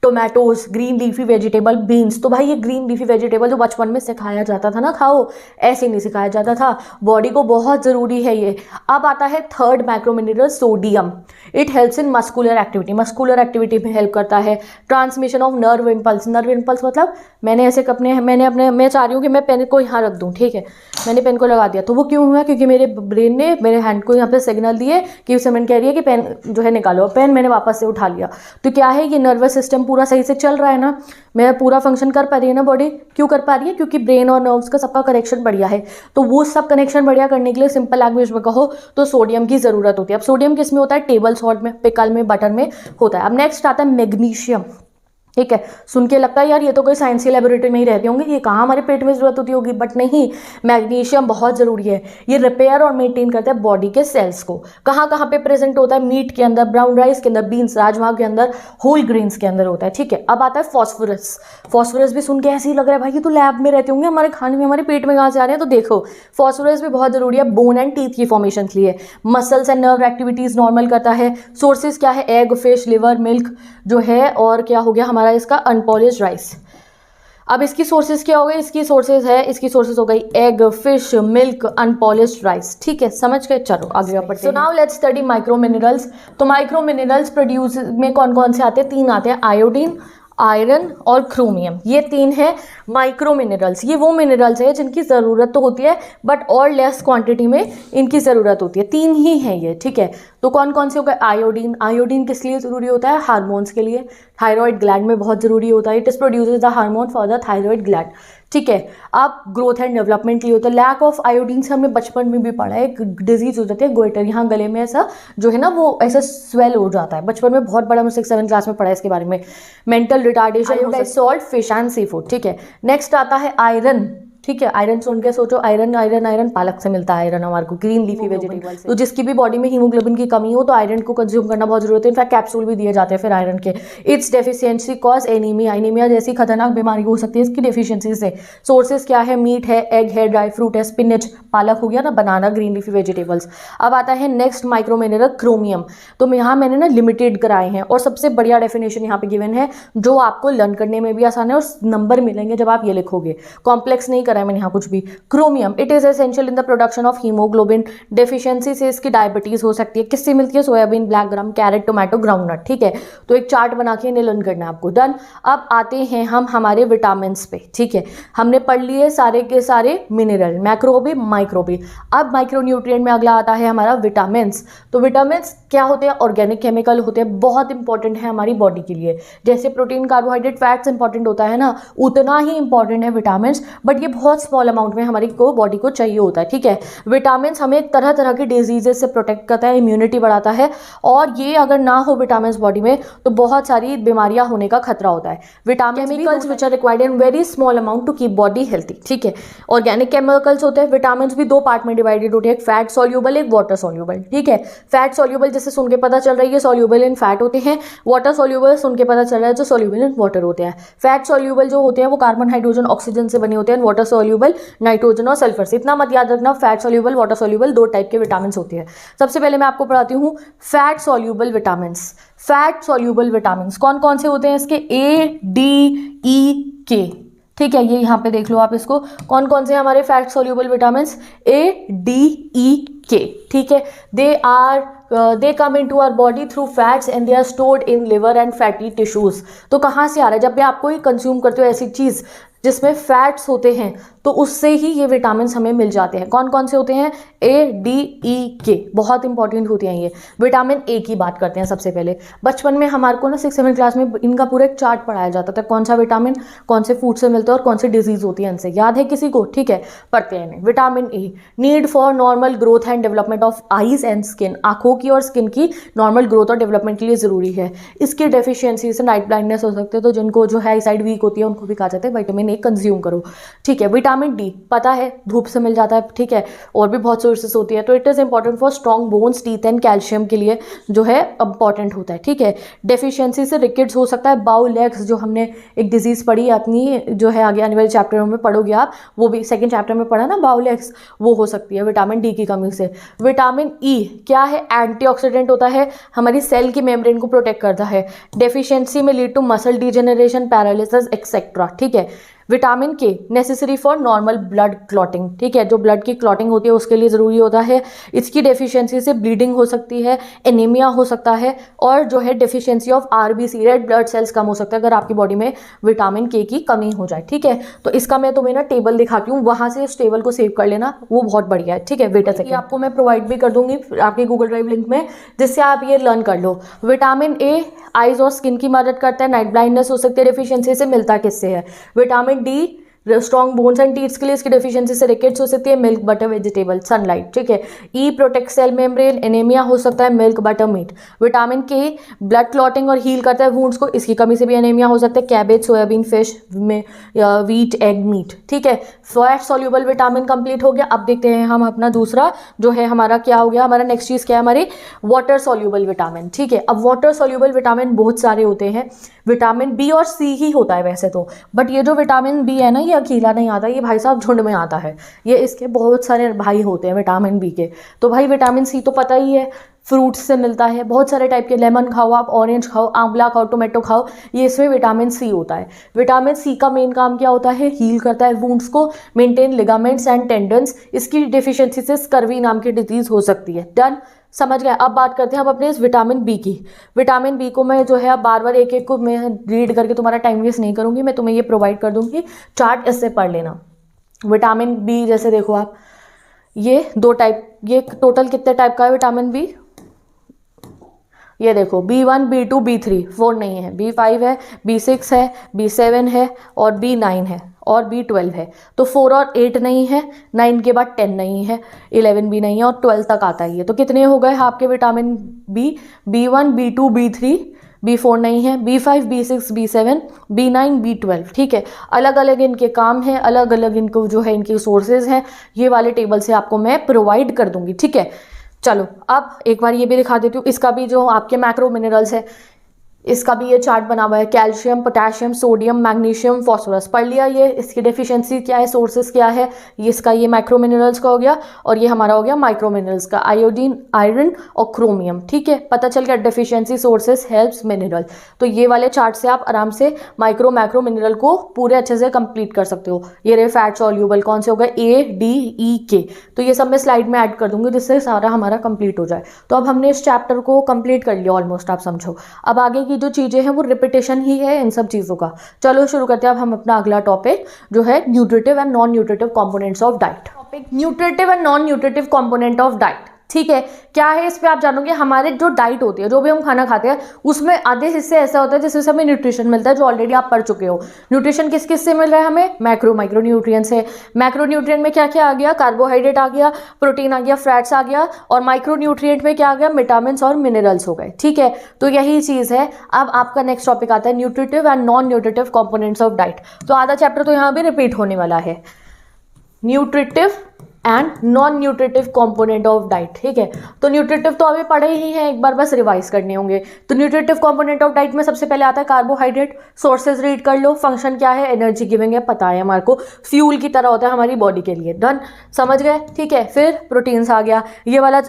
tomatoes, green leafy vegetable, beans. तो भाई ये ग्रीन लीफी वेजिटेबल जो बचपन में सिखाया जाता था ना खाओ, ऐसे नहीं सिखाया जाता था, बॉडी को बहुत ज़रूरी है ये। अब आता है third micro mineral sodium. It helps in muscular activity, muscular activity में हेल्प करता है। Transmission of nerve impulse, nerve impulse मतलब मैं चाह रही हूँ कि मैं पेन को यहाँ रख दूँ, ठीक है, मैंने पेन को लगा दिया, तो वो क्यों हुआ, क्योंकि मेरे ब्रेन ने मेरे हैंड को यहाँ पे सिग्नल दिए कि सिमरन कह रही है कि पेन जो है निकालो, पेन मैंने वापस से उठा लिया। तो क्या है, ये नर्वस सिस्टम पूरा सही से चल रहा है ना, मैं पूरा फंक्शन कर पा रही है ना बॉडी। क्यों कर पा रही है, क्योंकि ब्रेन और नर्व्स का सबका कनेक्शन बढ़िया है। तो वो सब कनेक्शन बढ़िया करने के लिए सिंपल लैंग्वेज में कहो तो सोडियम की जरूरत होती है। अब सोडियम किस में होता है, टेबल सॉल्ट में, पिकल में, बटर में होता है। अब नेक्स्ट आता है मैग्नीशियम, ठीक है। सुन के लगता है यार ये तो कोई साइंस की लेबोरेटरी में ही रहते होंगे, ये कहाँ हमारे पेट में जरूरत होती होगी, बट नहीं, मैग्नीशियम बहुत ज़रूरी है। ये रिपेयर और मेंटेन करता है बॉडी के सेल्स को। कहाँ कहाँ पे प्रेजेंट होता है, मीट के अंदर, ब्राउन राइस के अंदर, बीन्स, राजमा के अंदर, होल ग्रेन्स के अंदर होता है, ठीक है। अब आता है फॉस्फोरस। फॉस्फोरस भी सुन के ऐसे ही लग रहा है भाई ये तो लैब में रहते होंगे, हमारे खाने में, हमारे पेट में कहाँ से आ रहे हैं, तो देखो फॉस्फोरस भी बहुत ज़रूरी है बोन एंड टीथ की फॉर्मेशन के लिए। Muscles and nerve activities normal करता है। सोर्सेज क्या है, एग, फिश, लिवर, मिल्क जो है, और क्या हो गया हमारा इसका अनपॉलिश्ड राइस। अब इसकी सोर्सेज क्या हो गई, इसकी सोर्सेज हो गई egg, fish, milk, unpolished rice, ठीक है, समझ गए। चलो आगे बढ़ते हैं। So now let's study micro minerals. तो माइक्रो मिनरल्स प्रोड्यूस में कौन कौन से आते हैं, 3 आते हैं, आयोडीन, आयरन और क्रोमियम। ये 3 है माइक्रो मिनरल्स। ये वो मिनरल्स है जिनकी ज़रूरत तो होती है बट और लेस क्वांटिटी में इनकी ज़रूरत होती है। 3 ही हैं ये, ठीक है। तो कौन कौन से हो गए, आयोडीन। आयोडीन किस लिए ज़रूरी होता है, हार्मोन्स के लिए, थायराइड ग्लैंड में बहुत ज़रूरी होता है। It is produces the hormone for the thyroid gland, ठीक है। अब ग्रोथ एंड डेवलपमेंट के लिए होता है। लैक ऑफ आयोडीन से हमने बचपन में भी पढ़ा है, एक डिजीज हो जाती है गोइटर, यहाँ गले में ऐसा जो है ना वो ऐसा स्वेल हो जाता है, बचपन में बहुत बड़ा, 6-7 क्लास में पढ़ा है इसके बारे में। Mental retardation, salt, fish and sea food, ठीक है। नेक्स्ट आता है आयरन, ठीक है। आयरन सुन के सोचो, आयरन पालक से मिलता है आयरन हमारे को, ग्रीन लीफी वेजिटेबल से। तो जिसकी भी बॉडी में हीमोग्लोबिन की कमी हो तो आयरन को कंज्यूम करना बहुत जरूरत है। इनफैक्ट कैप्सूल भी दिए जाते हैं फिर आयरन के। It's deficiency cause anaemia, anaemia जैसी खतरनाक बीमारी हो सकती है इसकी डेफिशिएंसी से। सोर्सेज क्या है, मीट है, एग है, ड्राई फ्रूट है, स्पिनच, पालक हो गया ना, बनाना, ग्रीन लीफी वेजिटेबल्स। अब आता है नेक्स्ट माइक्रो मिनरल क्रोमियम। तो यहाँ मैंने ना लिमिटेड कराए हैं और सबसे बढ़िया डेफिनेशन यहाँ पे गिवन है जो आपको लर्न करने में भी आसान है और नंबर मिलेंगे जब आप ये लिखोगे। कॉम्प्लेक्स नहीं कराए मैंने यहाँ कुछ भी। Chromium, it is essential in the production of haemoglobin. Deficiency से इसकी डायबिटीज हो सकती है। किससे मिलती है, soybean, black gram, carrot, tomato, groundnut, ठीक है। तो एक चार्ट बना के इन्हें लर्न करना है आपको, डन। अब आते हैं हम हमारे विटामिन पे, ठीक है। हमने पढ़ लिए सारे के सारे मिनरल, मैक्रो भी, माइक्रो भी। अब माइक्रो न्यूट्रिएंट में अगला आता है हमारा विटामिन। तो विटामिन क्या होते हैं, ऑर्गेनिक केमिकल होते हैं, बहुत इंपॉर्टेंट है हमारी बॉडी के लिए। जैसे प्रोटीन, कार्बोहाइड्रेट, फैट्स इंपॉर्टेंट होता है ना, उतना ही इंपॉर्टेंट है विटामिन, बट ये बहुत स्मॉल अमाउंट में हमारी बॉडी को चाहिए होता है, ठीक है। विटामिन हमें तरह तरह की डिजीजेस से प्रोटेक्ट करता है, इम्यूनिटी बढ़ाता है, और ये अगर ना हो विटामिन बॉडी में तो बहुत सारी बीमारियां होने का खतरा होता है। Vitamin chemicals which are required in very small amount to keep body healthy, ठीक है। ऑर्गेनिक केमिकल्स होते हैं। विटामिन भी 2 पार्ट में डिवाइडेड होते हैं, एक फैट सॉल्यूबल, एक वाटर सॉल्यूबल, ठीक है। फैट सॉल्यूबल जैसे सुन के पता चल रही है सॉल्यूबल इन फैट होते हैं। वाटर सॉल्यूबल सुन के पता चल रहा है जो सॉल्यूबल इन वाटर होते हैं। फैट सॉल्यूबल जो होते हैं वो कार्बन, हाइड्रोजन, ऑक्सीजन से बने होते हैं। वाटर सॉल्यूबल नाइट्रोजन और सल्फर से। इतना मत याद रखना, fat soluble, water soluble 2 type के विटामिन होते हैं। सबसे पहले मैं आपको पढ़ाती हूँ fat soluble vitamin. Fat soluble vitamin कौन कौन से होते हैं इसके, ए, डी, ई, के, ठीक है। ये यहाँ पे देख लो आप इसको, कौन कौन से हमारे fat soluble vitamin, A, D, E, K, ठीक है। They come into our body through fats and they are stored in liver and fatty tissues. तो कहाँ से आ रहा है, जब भी आप कोई कंज्यूम करते हो ऐसी चीज़ जिसमें फैट्स होते हैं तो उससे ही ये विटामिन हमें मिल जाते हैं। कौन कौन से होते हैं, ए, डी, ई, के, बहुत इंपॉर्टेंट होते हैं ये। विटामिन ए की बात करते हैं सबसे पहले। बचपन में हमारे को ना 6-7 क्लास में इनका पूरा एक चार्ट पढ़ाया जाता था, कौन सा विटामिन कौन से फूड से मिलता है और कौन सी डिजीज होती है इनसे, याद है किसी को, ठीक है, पढ़ते हैं इन्हें। Vitamin A, need for normal growth and development of eyes and skin, आंखों की और स्किन की नॉर्मल ग्रोथ और डेवलपमेंट के लिए जरूरी है। इसकी डेफिशिएंसी से नाइट ब्लाइंडनेस हो सकते हैं, तो जिनको जो है आई साइड वीक होती है उनको भी कहा जाता है विटामिन ए कंज्यूम करो, ठीक है। विटामिन विटामिन डी पता है धूप से मिल जाता है, ठीक है, और भी बहुत सोर्सेस होती है, तो it is important for strong bones, teeth and calcium के लिए जो है इंपॉर्टेंट होता है, ठीक है। डेफिशिएंसी से रिकेट्स हो सकता है, बाउल एग्स जो हमने एक डिजीज़ पढ़ी अपनी जो है आगे आने वाले चैप्टरों में पढ़ोगे आप, वो भी सेकंड चैप्टर में पढ़ा ना बाउल एग्स, वो हो सकती है विटामिन डी की कमी से। विटामिन ई क्या है, एंटीऑक्सीडेंट होता है, हमारी सेल की मेम्ब्रेन को प्रोटेक्ट करता है। डेफिशिएंसी में lead to muscle degeneration, paralysis etcetera, ठीक है। Vitamin K necessary for normal blood clotting, ठीक है, जो ब्लड की क्लॉटिंग होती है उसके लिए ज़रूरी होता है। इसकी डेफिशिएंसी से ब्लीडिंग हो सकती है, एनीमिया हो सकता है, और जो है deficiency of RBC red blood cells कम हो सकता है अगर आपकी बॉडी में विटामिन के की कमी हो जाए, ठीक है। तो इसका मैं तुम्हें ना टेबल दिखाती हूँ, वहाँ से इस टेबल को सेव कर लेना, वो बहुत बढ़िया है, ठीक है। वेट अ सेकंड, आपको मैं प्रोवाइड भी कर दूंगी आपके गूगल ड्राइव लिंक में, जिससे आप ये लर्न कर लो। विटामिन ए आइज और स्किन की मदद करता है, नाइट ब्लाइंडनेस हो सकती है डेफिशिएंसी से, मिलता किससे है। Vitamin D strong bones and teeths के लिए, इसकी डेफिशिएंसी से रिकेट्स हो सकती है, मिल्क बटर वेजिटेबल सनलाइट, ठीक है। ई प्रोटेक्ट सेल मेम्ब्रेन, एनीमिया हो सकता है, मिल्क बटर मीट। विटामिन के ब्लड क्लॉटिंग और हील करता है वुंड्स को, इसकी कमी से भी एनीमिया हो सकता है, कैबेज, सोयाबीन, फिश में वीट, एग, मीट, ठीक है। फैट सॉल्युबल विटामिन कंप्लीट हो गया। अब देखते हैं हम अपना दूसरा जो है हमारा क्या हो गया, हमारा नेक्स्ट चीज़ क्या है, हमारी वाटर सॉल्युबल विटामिन, ठीक है। अब वाटर सॉल्युबल विटामिन बहुत सारे होते हैं, विटामिन बी और सी ही होता है वैसे तो, बट ये जो विटामिन बी है ना ये अकेला नहीं आता, ये भाई साहब झुंड में आता है, ये इसके बहुत सारे भाई होते हैं विटामिन बी के। तो भाई विटामिन सी तो पता ही है, फ्रूट्स से मिलता है, बहुत सारे टाइप के, लेमन खाओ आप, ऑरेंज खाओ, आंवला खाओ, टोमेटो खाओ, ये इसमें विटामिन सी होता है। विटामिन सी का मेन काम क्या होता है, हील करता है वुंड्स को, मेंटेन लिगामेंट्स एंड टेंडन्स, इसकी डेफिशिएंसी से स्कर्वी नाम की डिजीज हो सकती है। डन, समझ गए। अब बात करते हैं हम अपने इस विटामिन बी की। विटामिन बी को मैं जो है अब बार बार एक एक को मैं रीड करके तुम्हारा टाइम वेस्ट नहीं करूंगी, मैं तुम्हें ये प्रोवाइड कर दूंगी, चार्ट इससे पढ़ लेना। विटामिन बी जैसे देखो आप, ये दो टाइप, ये टोटल कितने टाइप का है विटामिन बी, ये देखो B1, B2, B3, 4 नहीं है, B5 है, B6 है, B7 है और B9 है और B12 है। तो 4 और 8 नहीं है, 9 के बाद 10 नहीं है, 11 भी नहीं है और 12 तक आता ही है। तो कितने हो गए आपके vitamin B, B1, B2, B3, B4 नहीं है, B5, B6, B7, B9, B12, ठीक है। अलग अलग इनके काम हैं, अलग अलग इनको जो है इनके सोर्सेज हैं, ये वाले टेबल से आपको मैं प्रोवाइड कर दूंगी, ठीक है। चलो अब एक बार ये भी दिखा देती हूँ, इसका भी जो आपके मैक्रो मिनरल्स है इसका भी ये चार्ट बना हुआ है, calcium, potassium, sodium, magnesium, phosphorus, पढ़ लिया ये, इसकी डेफिशिएंसी क्या है, सोर्सेज क्या है, ये इसका ये माइक्रो मिनरल्स का हो गया और ये हमारा हो गया माइक्रो मिनरल्स का, आयोडीन, आयरन और क्रोमियम, ठीक है। पता चल गया डेफिशिएंसी, सोर्सेज, हेल्प्स, मिनरल। तो ये वाले चार्ट से आप आराम से माइक्रो मैक्रो मिनरल को पूरे अच्छे से कंप्लीट कर सकते हो। ये रहे फैट सॉल्यूबल, कौन से हो गए, A, D, E, K, तो ये सब मैं स्लाइड में ऐड कर दूंगी जिससे सारा हमारा कंप्लीट हो जाए। तो अब हमने इस चैप्टर को कंप्लीट कर लिया ऑलमोस्ट, आप समझो। अब आगे जो चीजें हैं वो रिपीटेशन ही है इन सब चीजों का। चलो शुरू करते हैं अब हम अपना अगला टॉपिक जो है nutritive and non nutritive components of diet. Topic nutritive and non nutritive component of diet, ठीक है। क्या है इस पे आप जानोगे, हमारे जो डाइट होती है, जो भी हम खाना खाते हैं उसमें आधे हिस्से ऐसा होता है जिससे हमें न्यूट्रिशन मिलता है, जो ऑलरेडी आप पढ़ चुके हो। न्यूट्रिशन किस किस से मिल रहा है हमें, मैक्रो माइक्रो न्यूट्रिएंट्स से। मैक्रो न्यूट्रिएंट में क्या क्या आ गया, कार्बोहाइड्रेट आ गया, प्रोटीन आ गया, फैट्स आ गया, और माइक्रो न्यूट्रिएंट में क्या आ गया, विटामिन और मिनरल्स हो गए, ठीक है। तो यही चीज है। अब आपका नेक्स्ट टॉपिक आता है nutritive and non nutritive components of diet. तो आधा चैप्टर तो यहाँ भी रिपीट होने वाला है, nutritive and non nutritive component of diet, ठीक है। तो न्यूट्रिटिव तो अभी पढ़े ही हैं, एक बार बस रिवाइज करने होंगे। तो न्यूट्रिटिव कंपोनेंट ऑफ डाइट में सबसे पहले आता है कार्बोहाइड्रेट, सोर्सेज रीड कर लो, फंक्शन क्या है, एनर्जी गिविंग है, पता है हमारे को, फ्यूल की तरह होता है हमारी बॉडी के लिए, डन, समझ गए, ठीक है। फिर प्रोटीन्स आ गया, ये वाला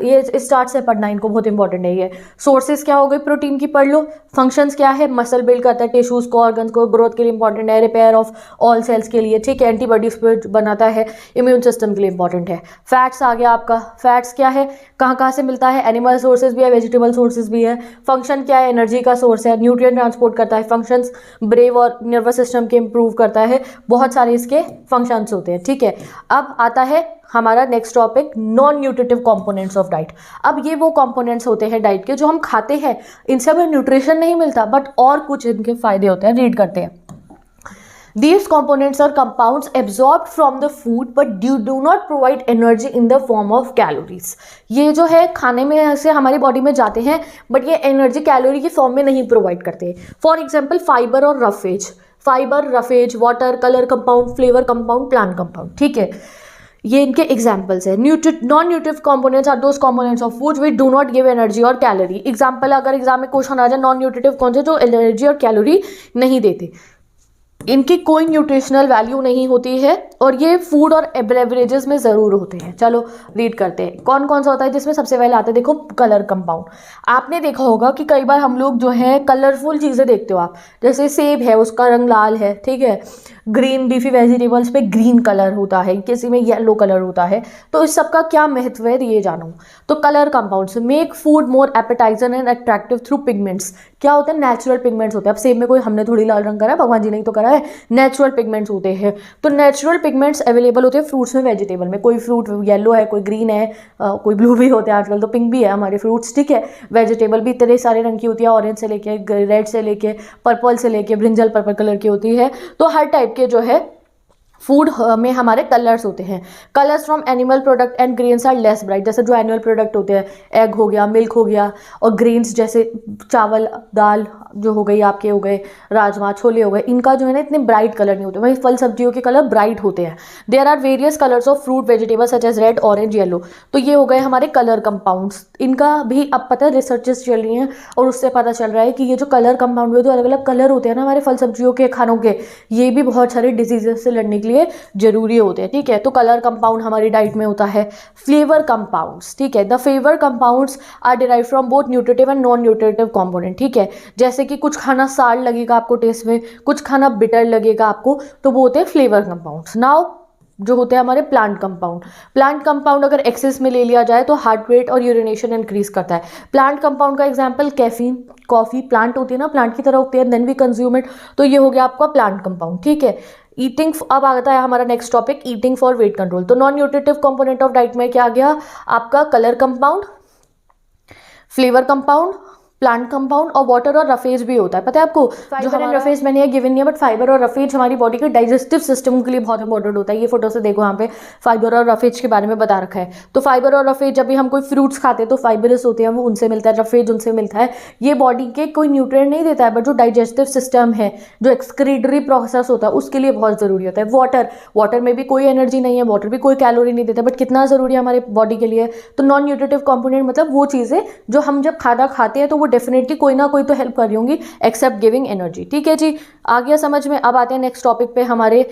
ये स्टार्ट से पढ़ना, इनको बहुत इंपॉर्टेंट है ये। सोर्सेज क्या हो गई प्रोटीन की, पढ़ लो। फंक्शंस क्या है, मसल बिल्ड करता है, टिश्यूज को, ऑर्गन्स को, ग्रोथ के लिए इंपॉर्टेंट है, रिपेयर ऑफ ऑल सेल्स के लिए, ठीक है, एंटीबॉडीज बनाता है, इम्यून सिस्टम के लिए इंपॉर्टेंट है। फैट्स आ गया आपका, फैट्स क्या है, कहाँ कहाँ से मिलता है, एनिमल सोर्सेज भी है, वेजिटेबल सोर्सेज भी है। फंक्शन क्या है, एनर्जी का सोर्स है, न्यूट्रिएंट ट्रांसपोर्ट करता है, फंक्शंस ब्रेव और नर्वस सिस्टम के इंप्रूव करता है, बहुत सारे इसके फंक्शंस होते हैं, ठीक है। अब आता है हमारा next topic, non nutritive components of diet. अब ये वो कंपोनेंट्स होते हैं डाइट के जो हम खाते हैं, इनसे हमें न्यूट्रिशन नहीं मिलता बट और कुछ इनके फायदे होते हैं, रीड करते हैं। These components are compounds absorbed from the food but do not provide energy in the form of calories. ये जो है खाने में ऐसे हमारी बॉडी में जाते हैं बट ये एनर्जी कैलोरी की फॉर्म में नहीं प्रोवाइड करते। फॉर एग्जाम्पल फाइबर और roughage. Fibre, roughage, water, colour compound, flavour compound, plant compound. ठीक है, ये इनके एग्जाम्पल्स है। Non nutritive components are those components of food which do not give energy और कैलोरी। एग्जाम्पल अगर exam में question आ जाए नॉन न्यूट्रिटिव कौन से, जो एनर्जी और कैलोरी नहीं देते, इनकी कोई न्यूट्रिशनल वैल्यू नहीं होती है और ये फूड और बेवरेजेस में ज़रूर होते हैं। चलो रीड करते हैं कौन कौन सा होता है, जिसमें सबसे पहले आता है देखो कलर कंपाउंड। आपने देखा होगा कि कई बार हम लोग जो है कलरफुल चीज़ें देखते हो आप, जैसे सेब है उसका रंग लाल है, ठीक है, ग्रीन लीफी वेजिटेबल्स पे ग्रीन कलर होता है, किसी में येलो कलर होता है। तो इस सब का क्या महत्व है ये जानो। तो colour compounds make food more appetiser and attractive through pigments. क्या होते हैं, नेचुरल पिगमेंट्स होते हैं। अब सेब में कोई हमने थोड़ी लाल रंग करा है, भगवान जी ने तो करा है, नेचुरल पिगमेंट्स होते हैं। तो नेचुरल पिगमेंट्स अवेलेबल होते हैं फ्रूट्स में, वेजिटेबल में। कोई फ्रूट येलो है, कोई ग्रीन है, कोई ब्लू भी होते हैं, आजकल तो पिंक भी है हमारे फ्रूट्स, ठीक है। वेजिटेबल भी इतने सारे रंग की होती है, ऑरेंज से लेके रेड से लेके पर्पल से लेके ब्रिंजल पर्पल कलर की होती है। तो हर टाइप के जो है फूड में हमारे कलर्स होते हैं। Colours from animal product and grains are less bright. जैसे जो एनिमल प्रोडक्ट होते हैं, एग हो गया, मिल्क हो गया, और ग्रेन्स जैसे चावल दाल जो हो गई आपके, हो गए राजमा छोले हो गए, इनका जो है ना इतने ब्राइट कलर नहीं होते। वही फल सब्जियों के कलर ब्राइट होते हैं। There are various colours of fruit vegetable such as red, orange, yellow. तो ये हो गए हमारे कलर कंपाउंड्स। इनका भी अब पता है रिसर्चेस चल रही हैं और उससे पता चल रहा है कि ये जो कलर कंपाउंड है, जो अलग अलग कलर होते हैं ना हमारे फल सब्जियों के, खानों के, ये भी बहुत सारे डिजीजेस से लड़ने के लिए जरूरी होते हैं। ठीक है, तो कलर कंपाउंड हमारी डाइट में होता है। फ्लेवर कंपाउंड्स, ठीक है, the flavour compounds are derive from both nutritive and non nutritive component. ठीक है, जैसे कि कुछ खाना सार लगेगा आपको टेस्ट में, कुछ खाना बिटर लगेगा आपको, तो वो होते हैं फ्लेवर कंपाउंड्स। नाउ जो होते हैं हमारे प्लांट कंपाउंड। प्लांट कंपाउंड अगर एक्सेस में ले लिया जाए तो हार्ट रेट और यूरिनेशन इंक्रीज करता है। प्लांट कंपाउंड का एग्जांपल कैफीन, कॉफी, प्लांट होती है ना, प्लांट की तरह होती है, देन वी कंज्यूम इट। तो ये हो गया आपका प्लांट कंपाउंड। ठीक है, ईटिंग, अब आता है हमारा next topic eating for weight control. तो non nutritive component of diet में क्या आ गया आपका, colour compound, flavour compound, plant compound, और वाटर और रफेज भी होता है। पता है आपको, जो हमारा रफेज मैंने ये गिवन नहीं है, बट फाइबर और रफेज हमारी बॉडी के डाइजेस्टिव सिस्टम के लिए बहुत इंपॉर्टेंट होता है। ये फोटो से देखो, यहाँ पे फाइबर और रफेज के बारे में बता रखा है। तो फाइबर और रफेज, जब भी हम कोई फ्रूट्स खाते हैं तो फाइबरस होते हैं, वो उनसे मिलता है, रफेज उनसे मिलता है। ये बॉडी के कोई न्यूट्रिएंट नहीं देता है, बट जो डाइजेस्टिव सिस्टम है, जो एक्सक्रीटरी प्रोसेस होता है, उसके लिए बहुत जरूरी होता है। वाटर में भी कोई एनर्जी नहीं है, वाटर भी कोई कैलोरी नहीं देता, बट कितना जरूरी है हमारे बॉडी के लिए। तो नॉन न्यूट्रिटिव कंपोनेंट मतलब वो चीज़ें जो हम जब खाना खाते हैं तो वो डेफिनेटली कोई ना कोई तो हेल्प कर रही होंगी, एक्सेप्ट गिविंग एनर्जी। ठीक है जी, आ गया समझ में। अब आते हैं नेक्स्ट टॉपिक पे, हमारे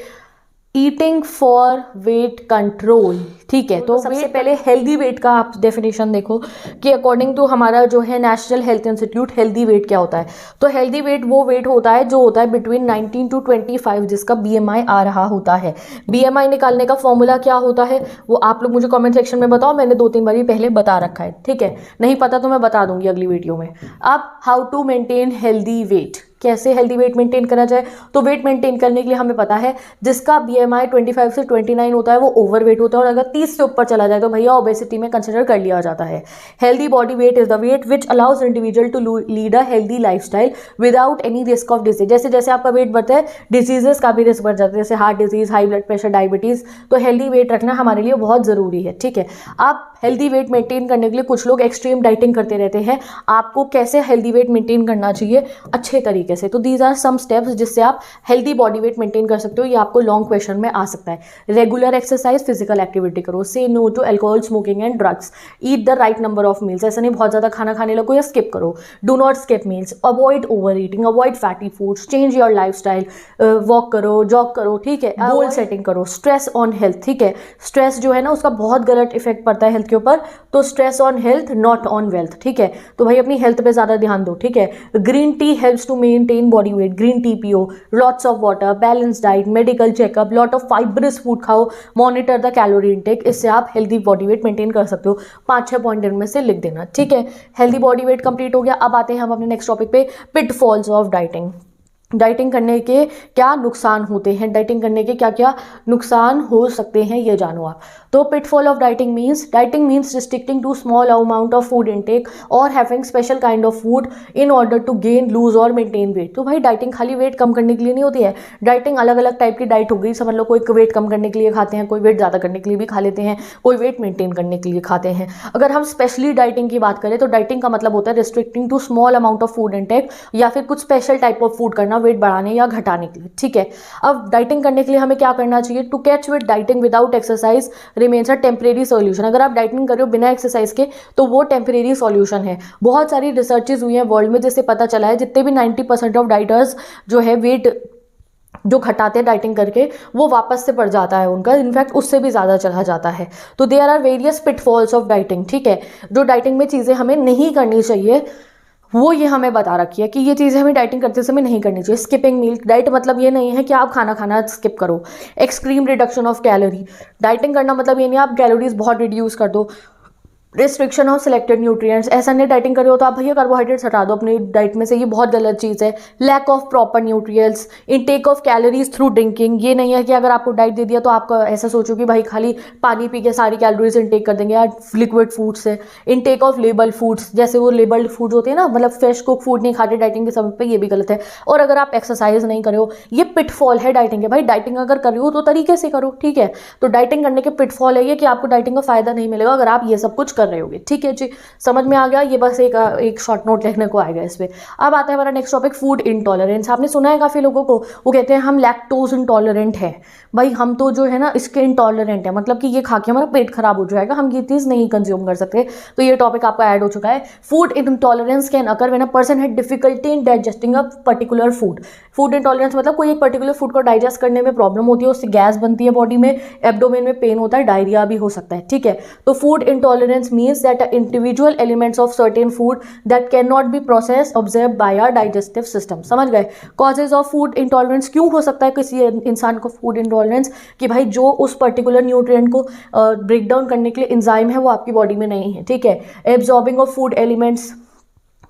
ईटिंग फॉर वेट कंट्रोल। ठीक है, तो सबसे पहले हेल्दी वेट का आप डेफिनेशन देखो कि अकॉर्डिंग टू हमारा जो है national health institute, healthy weight क्या होता है। तो हेल्दी वेट वो वेट होता है जो होता है बिटवीन 19 to 25, जिसका BMI आ रहा होता है। BMI निकालने का फॉर्मूला क्या होता है वो आप लोग मुझे कमेंट सेक्शन में बताओ, मैंने 2-3 बार पहले बता रखा है। ठीक है, नहीं पता तो मैं बता दूंगी अगली वीडियो में। अब how to maintain healthy weight, कैसे हेल्दी वेट मेंटेन करा जाए। तो वेट मेंटेन करने के लिए हमें पता है जिसका BMI 25 से 29 होता है वो ओवर वेट होता है, और अगर 30 से ऊपर चला जाए तो भैया ओबेसिटी में कंसिडर कर लिया जाता है। Healthy body weight is the weight which allows individual to lead a healthy lifestyle without any risk of disease. जैसे जैसे आपका वेट बढ़ता है डिजीजेस का भी रिस्क बढ़ जाता है, जैसे heart disease, high blood pressure, diabetes. तो हेल्दी वेट रखना हमारे लिए बहुत जरूरी है। ठीक है, आप हेल्दी वेट मेंटेन करने के लिए कुछ लोग एक्सट्रीम डाइटिंग करते रहते हैं। आपको कैसे हेल्दी वेट मेंटेन करना चाहिए अच्छे तरीके से, तो दीज आर सम स्टेप्स जिससे आप हेल्दी बॉडी वेट मेंटेन कर सकते हो। ये आपको लॉन्ग क्वेश्चन में आ सकता है। रेगुलर एक्सरसाइज, फिजिकल एक्टिविटी करो, say no to alcohol, smoking and drugs, eat the right number of meals, ऐसा नहीं बहुत ज़्यादा खाना खाने लगो या स्किप करो, do not skip meals, avoid over eating, avoid fatty foods, change your life style, walk करो, जॉग करो। ठीक है, गोल सेटिंग करो, स्ट्रेस ऑन हेल्थ। ठीक है, स्ट्रेस जो है ना उसका बहुत गलत इफेक्ट पड़ता है हेल्थ के ऊपर, तो stress on health not on wealth. ठीक है, तो भाई अपनी हेल्थ पे ज़्यादा ध्यान दो। ठीक है, green tea helps to maintain body weight, green tea पियो, lots of water, balance diet, medical checkup, lot of fibrous food खाओ, मॉनिटर द कैलोरी इनटेक। इससे आप हेल्दी बॉडी वेट मेंटेन कर सकते हो। 5-6 पॉइंट इनमें से लिख देना। ठीक है, हेल्दी बॉडी वेट कंप्लीट हो गया। अब आते हैं हम अपने नेक्स्ट टॉपिक पे, पिटफॉल्स ऑफ डाइटिंग। डाइटिंग करने के क्या नुकसान होते हैं, डाइटिंग करने के क्या क्या नुकसान हो सकते हैं, ये जानो आप। तो pitfall of dieting means restricting to small amount of food intake और having special kind of food in order to gain, lose और मेंटेन वेट। तो भाई डाइटिंग खाली वेट कम करने के लिए नहीं होती है। डाइटिंग अलग अलग टाइप की डाइट हो गई, समझ लो कोई वेट कम करने के लिए खाते हैं, कोई वेट ज़्यादा करने के लिए भी खा लेते हैं, कोई वेट मेंटेन करने के लिए खाते हैं। अगर हम स्पेशली डाइटिंग की बात करें तो डाइटिंग का मतलब होता है restricting to small amount of food intake, या फिर कुछ स्पेशल टाइप ऑफ फूड करना वेट बढ़ाने या घटाने के लिए, ठीक है। अब डाइटिंग करने के लिए हमें क्या करना चाहिए? To catch weight dieting without exercise remains a temporary solution. अगर आप डाइटिंग कर रहे हो बिना एक्सरसाइज के तो वो टेम्परेरी सॉल्यूशन है। बहुत सारी रिसर्चेज हुई हैं वर्ल्ड में जिससे पता चला है जितने भी 90% ऑफ डाइटर्स जो है वेट जो घटाते हैं डाइटिंग करके वो वापस से बढ़ जाता है उनका, इनफैक्ट उससे भी ज़्यादा चला जाता है। तो there are various pitfalls of dieting, ठीक है। जो डाइटिंग में चीज़ें हमें नहीं करनी चाहिए वो ये हमें बता रखी है कि ये चीज़ें हमें डाइटिंग करते समय नहीं करनी चाहिए। स्किपिंग मील डाइट मतलब ये नहीं है कि आप खाना खाना स्किप करो। Extreme reduction of calorie, dieting करना मतलब ये नहीं आप कैलोरीज बहुत रिड्यूस कर दो। रिस्ट्रिक्शन ऑफ सिलेक्टेड न्यूट्रिएंट्स, ऐसा नहीं डाइटिंग कर रहे हो तो आप भैया कार्बोहाइड्रेट्स हटा दो अपनी डाइट में से, ये बहुत गलत चीज़ है। Lack of proper nutrients, intake of calories through drinking, ये नहीं है कि अगर आपको डाइट दे दिया तो आप ऐसा सोचो कि भाई खाली पानी पी के सारी कैलोरीज इनटेक कर देंगे या लिक्विड फूड से। इनटेक ऑफ लेबल्ड फूड्स, जैसे वो लेबल्ड फूड होते हैं ना, मतलब फ्रेश कुक फूड नहीं खाते डाइटिंग के समय पे, ये भी गलत है। और अगर आप एक्सरसाइज नहीं कर रहे हो, ये पिटफॉल है डाइटिंग के। भाई डाइटिंग अगर कर रहे हो तो तरीके से करो, ठीक है। तो डाइटिंग करने के पिटफॉल है ये कि आपको डाइटिंग का फायदा नहीं मिलेगा अगर आप ये सब कुछ कर रहे होगे, ठीक है। समझ में आ गया? ये बस एक शॉर्ट नोट लिखने को आएगा इस पे। अब आता है हमारा नेक्स्ट टॉपिक, फूड इंटॉलरेंस। आपने सुना है काफी लोगों को, वो कहते हैं हम लैक्टोज इंटॉलरेंट है। भाई हम तो जो है ना इसके इंटॉलरेंट है, मतलब कि ये खा के हमारा पेट खराब हो जाएगा, हम ये चीज नहीं कंज्यूम कर सकते। तो ये टॉपिक आपका ऐड हो चुका है। Food intolerance can occur when a person had difficulty in digesting a particular food. Food intolerance मतलब कोई एक पर्टिकुलर फूड को डाइजेस्ट करने में प्रॉब्लम होती है, उससे गैस बनती है बॉडी में, एब्डोमेन में पेन होता है, डायरिया भी हो सकता है, ठीक है। तो food intolerance means that individual elements of certain food that cannot be processed observed by our digestive system। समझ गए? causes of food intolerance, क्यों हो सकता है किसी इंसान को फूड इंटॉलरेंस? कि भाई जो उस पर्टिकुलर न्यूट्रिएंट को ब्रेक डाउन करने के लिए एंजाइम है वो आपकी बॉडी में नहीं है, ठीक है। एब्जॉर्बिंग ऑफ फूड एलिमेंट्स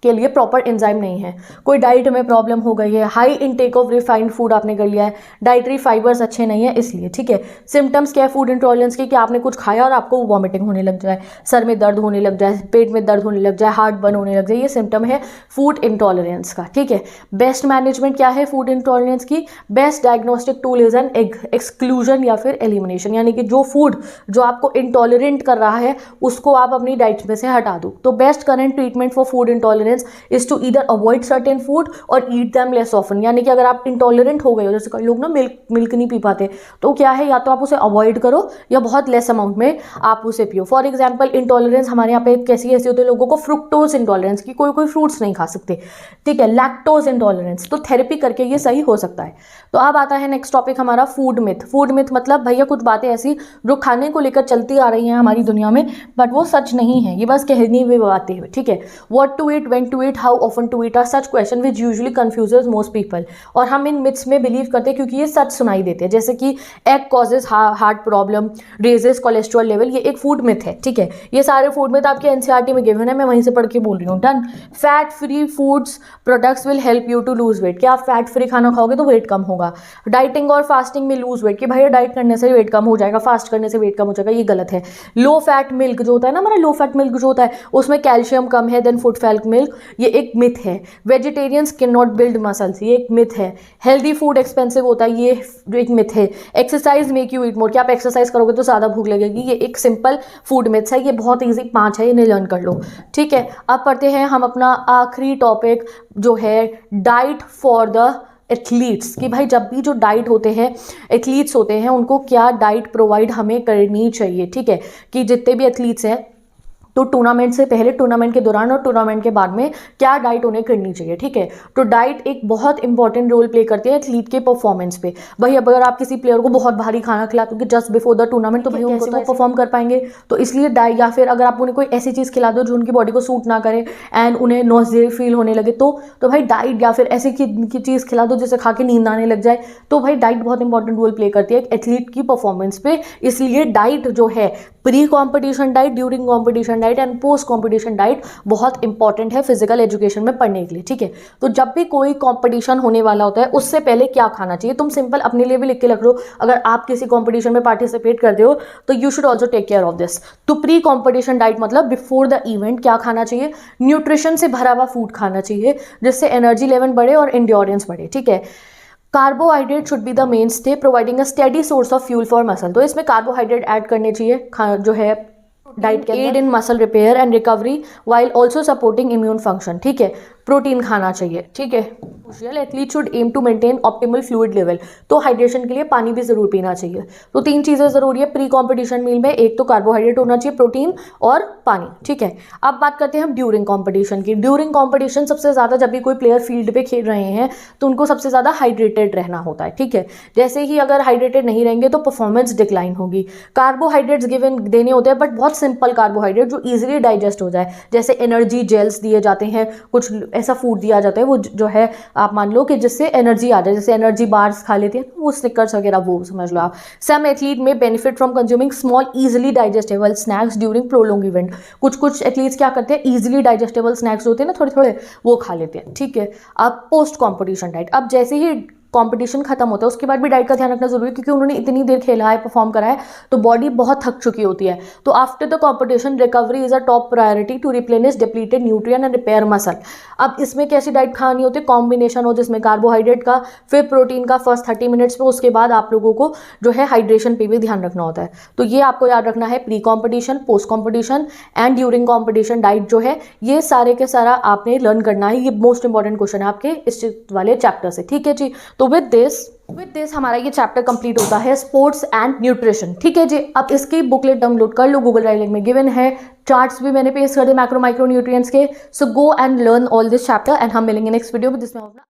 के लिए प्रॉपर एंजाइम नहीं है। कोई डाइट में प्रॉब्लम हो गई है, high intake of refined food आपने कर लिया है, डाइटरी फाइबर्स अच्छे नहीं है इसलिए, ठीक है। सिम्टम्स क्या है फूड इंटॉलरेंस के? कि आपने कुछ खाया और आपको वॉमिटिंग होने लग जाए, सर में दर्द होने लग जाए, पेट में दर्द होने लग जाए, हार्ट बर्न होने लग जाए, ये सिम्टम है फूड इंटॉलरेंस का, ठीक है। बेस्ट मैनेजमेंट क्या है फूड इंटॉलरेंस की? Best diagnostic tool is an exclusion या फिर एलिमिनेशन, यानी कि जो फूड जो आपको इंटॉलरेंट कर रहा है उसको आप अपनी डाइट में से हटा दो। तो best current treatment for food intolerance is to either avoid certain food or eat them less often। यानी कि अगर आप इंटॉलरेंट हो गए हो, जैसे कई लोग ना मिल्क नहीं पी पाते, तो क्या है या तो आप उसे अवॉइड करो या बहुत लेस अमाउंट में आप उसे पियो। फॉर एग्जांपल इंटॉलरेंस हमारे यहाँ पे कैसी होती है लोगों को, फ्रुक्टोज इंटॉलरेंस की, कोई फ्रूट्स नहीं खा सकते, ठीक है। लैक्टोज इंटॉलरेंस, तो थेरेपी करके ये सही हो सकता है। तो अब आता है नेक्स्ट टॉपिक हमारा फूड मिथ। फूड मिथ मतलब भैया कुछ बातें ऐसी जो खाने को लेकर चलती आ रही हैं हमारी दुनिया में, बट वो सच नहीं है, ये बस कहनी हुई बातें हैं, ठीक है। What to eat, when to eat, how often to eat are such question which usually confuses most people. और हम इन मिथ्स में बिलीव करते हैं क्योंकि ये सच सुनाई देते हैं, जैसे कि egg causes heart problem, raises cholesterol level, ये एक फूड मिथ है, ठीक है। ये सारे फूड मिथ आपके एनसीईआरटी में गिवन है, मैं वहीं से पढ़ के बोल रही हूँ। Done. Fat free foods products will help you to lose weight, क्या आप फैट फ्री खाना खाओगे तो वेट कम होगा। डाइटिंग और फास्टिंग में लूज वेट, कि भैया डाइट करने से वेट कम हो जाएगा, फास्ट करने से वेट कम हो जाएगा, ये गलत है। लो फैट मिल्क जो होता है ना हमारा, लो फैट मिल्क जो होता है उसमें कैल्शियम कम है देन फुट फैट मिल्क, ये एक मिथ है। Vegetarians can not build muscles, ये एक मिथ है। हेल्दी फूड एक्सपेंसिव होता है, ये एक मिथ है। एक्सरसाइज मेक यू ईट मोर, क्या आप एक्सरसाइज करोगे तो ज़्यादा भूख लगेगी, ये एक सिंपल फूड मिथ्स है। ये बहुत ईजी 5 है, इन्हें लर्न कर लो, ठीक है। अब पढ़ते हैं हम अपना आखिरी टॉपिक जो है डाइट फॉर द एथलीट्स, कि भाई जब भी जो डाइट होते हैं एथलीट्स होते हैं उनको क्या डाइट प्रोवाइड हमें करनी चाहिए, ठीक है। कि जितने भी एथलीट्स हैं तो टूर्नामेंट से पहले, टूर्नामेंट के दौरान और टूर्नामेंट के बाद में क्या डाइट उन्हें करनी चाहिए, ठीक है। तो डाइट एक बहुत इंपॉर्टेंट रोल प्ले करती है एथलीट के परफॉर्मेंस पे। भाई अब अगर आप किसी प्लेयर को बहुत भारी खाना खिला दोगे जस्ट बिफोर द टूर्नामेंट तो भाई उनको तो परफॉर्म कर पाएंगे। तो इसलिए डाइट, या फिर अगर आप उन्हें कोई ऐसी चीज़ खिला दो जो उनकी बॉडी को सूट ना करे एंड उन्हें नॉइज़ी फील होने लगे तो भाई डाइट या फिर ऐसी की चीज़ खिला दो जिसे खा के नींद आने लग जाए, तो भाई डाइट बहुत इंपॉर्टेंट रोल प्ले करती है एथलीट की परफॉर्मेंस पे। इसलिए डाइट जो है, pre competition diet, during competition diet and post competition diet बहुत इंपॉर्टेंट है फिजिकल एजुकेशन में पढ़ने के लिए, ठीक है। तो जब भी कोई कॉम्पिटिशन होने वाला होता है उससे पहले क्या खाना चाहिए, तुम सिंपल अपने लिए भी लिख के रख लो। अगर आप किसी कॉम्पिटिशन में पार्टिसिपेट करते हो तो you should also take care of this. तो प्री कॉम्पिटिशन डाइट मतलब बिफोर द इवेंट क्या खाना चाहिए, न्यूट्रिशन से भरा हुआ फूड खाना चाहिए जिससे एनर्जी लेवल बढ़े और एंड्योरेंस बढ़े, ठीक है। Carbohydrate should be the main stay providing a steady source of fuel for muscle, तो इसमें कार्बोहाइड्रेट ऐड करने चाहिए जो है डाइट के aid in muscle repair and recovery while also supporting immune function, ठीक है। प्रोटीन खाना चाहिए, ठीक है। Athlete should aim to maintain optimal fluid level, तो हाइड्रेशन के लिए पानी भी जरूर पीना चाहिए। तो 3 चीजें जरूरी है प्री कॉम्पिटिशन मील में, एक तो कार्बोहाइड्रेट होना चाहिए, प्रोटीन और पानी, ठीक है। अब बात करते हैं हम ड्यूरिंग कॉम्पिटिशन की। ड्यूरिंग कॉम्पिटिशन सबसे ज्यादा जब भी कोई प्लेयर फील्ड पे खेल रहे हैं तो उनको सबसे ज्यादा हाइड्रेटेड रहना होता है, ठीक है। जैसे ही अगर हाइड्रेटेड नहीं रहेंगे तो परफॉर्मेंस डिक्लाइन होगी। कार्बोहाइड्रेट्स गिवन देने होते हैं, बट बहुत सिंपल कार्बोहाइड्रेट जो इजीली डाइजेस्ट हो जाए, जैसे एनर्जी जेल्स दिए जाते हैं, कुछ ऐसा फूड दिया जाता है वो जो है आप मान लो कि जिससे एनर्जी आ जाए, जैसे एनर्जी बार्स खा लेते हैं वो स्निकर्स वगैरह, वो समझ लो आप। सम एथलीट में benefit from consuming small easily digestible snacks during prolong event. कुछ एथलीट्स क्या करते हैं, इजीली डाइजेस्टेबल स्नैक्स होते हैं ना थोड़े थोड़े, वो खा लेते हैं, ठीक है। अब पोस्ट कॉम्पिटिशन डाइट, अब जैसे ही कंपटीशन खत्म होता है उसके बाद भी डाइट का ध्यान रखना जरूरी है, क्योंकि उन्होंने इतनी देर खेला है, परफॉर्म करा है, तो बॉडी बहुत थक चुकी होती है। तो after the competition recovery is a top priority to replenish depleted nutrient and repair muscle. अब इसमें कैसी डाइट खानी होती है, कॉम्बिनेशन हो जिसमें कार्बोहाइड्रेट का फिर प्रोटीन का फर्स्ट 30 मिनट्स में, उसके बाद आप लोगों को जो है हाइड्रेशन पे भी ध्यान रखना होता है। तो ये आपको याद रखना है, pre competition, post competition and during competition diet जो है ये सारे के सारा आपने लर्न करना है। ये मोस्ट इंपॉर्टेंट क्वेश्चन है आपके इस वाले चैप्टर से, ठीक है जी। तो विद दिस हमारा ये चैप्टर कंप्लीट होता है स्पोर्ट्स एंड न्यूट्रिशन, ठीक है जी। अब इसकी बुकलेट डाउनलोड कर लो, गूगल ड्राइव लिंक में गिवन है, चार्ट्स भी मैंने पेश कर दिए मैक्रो माइक्रो न्यूट्रिएंट्स के। So go and learn all this chapter and हम मिलेंगे नेक्स्ट वीडियो में जिसमें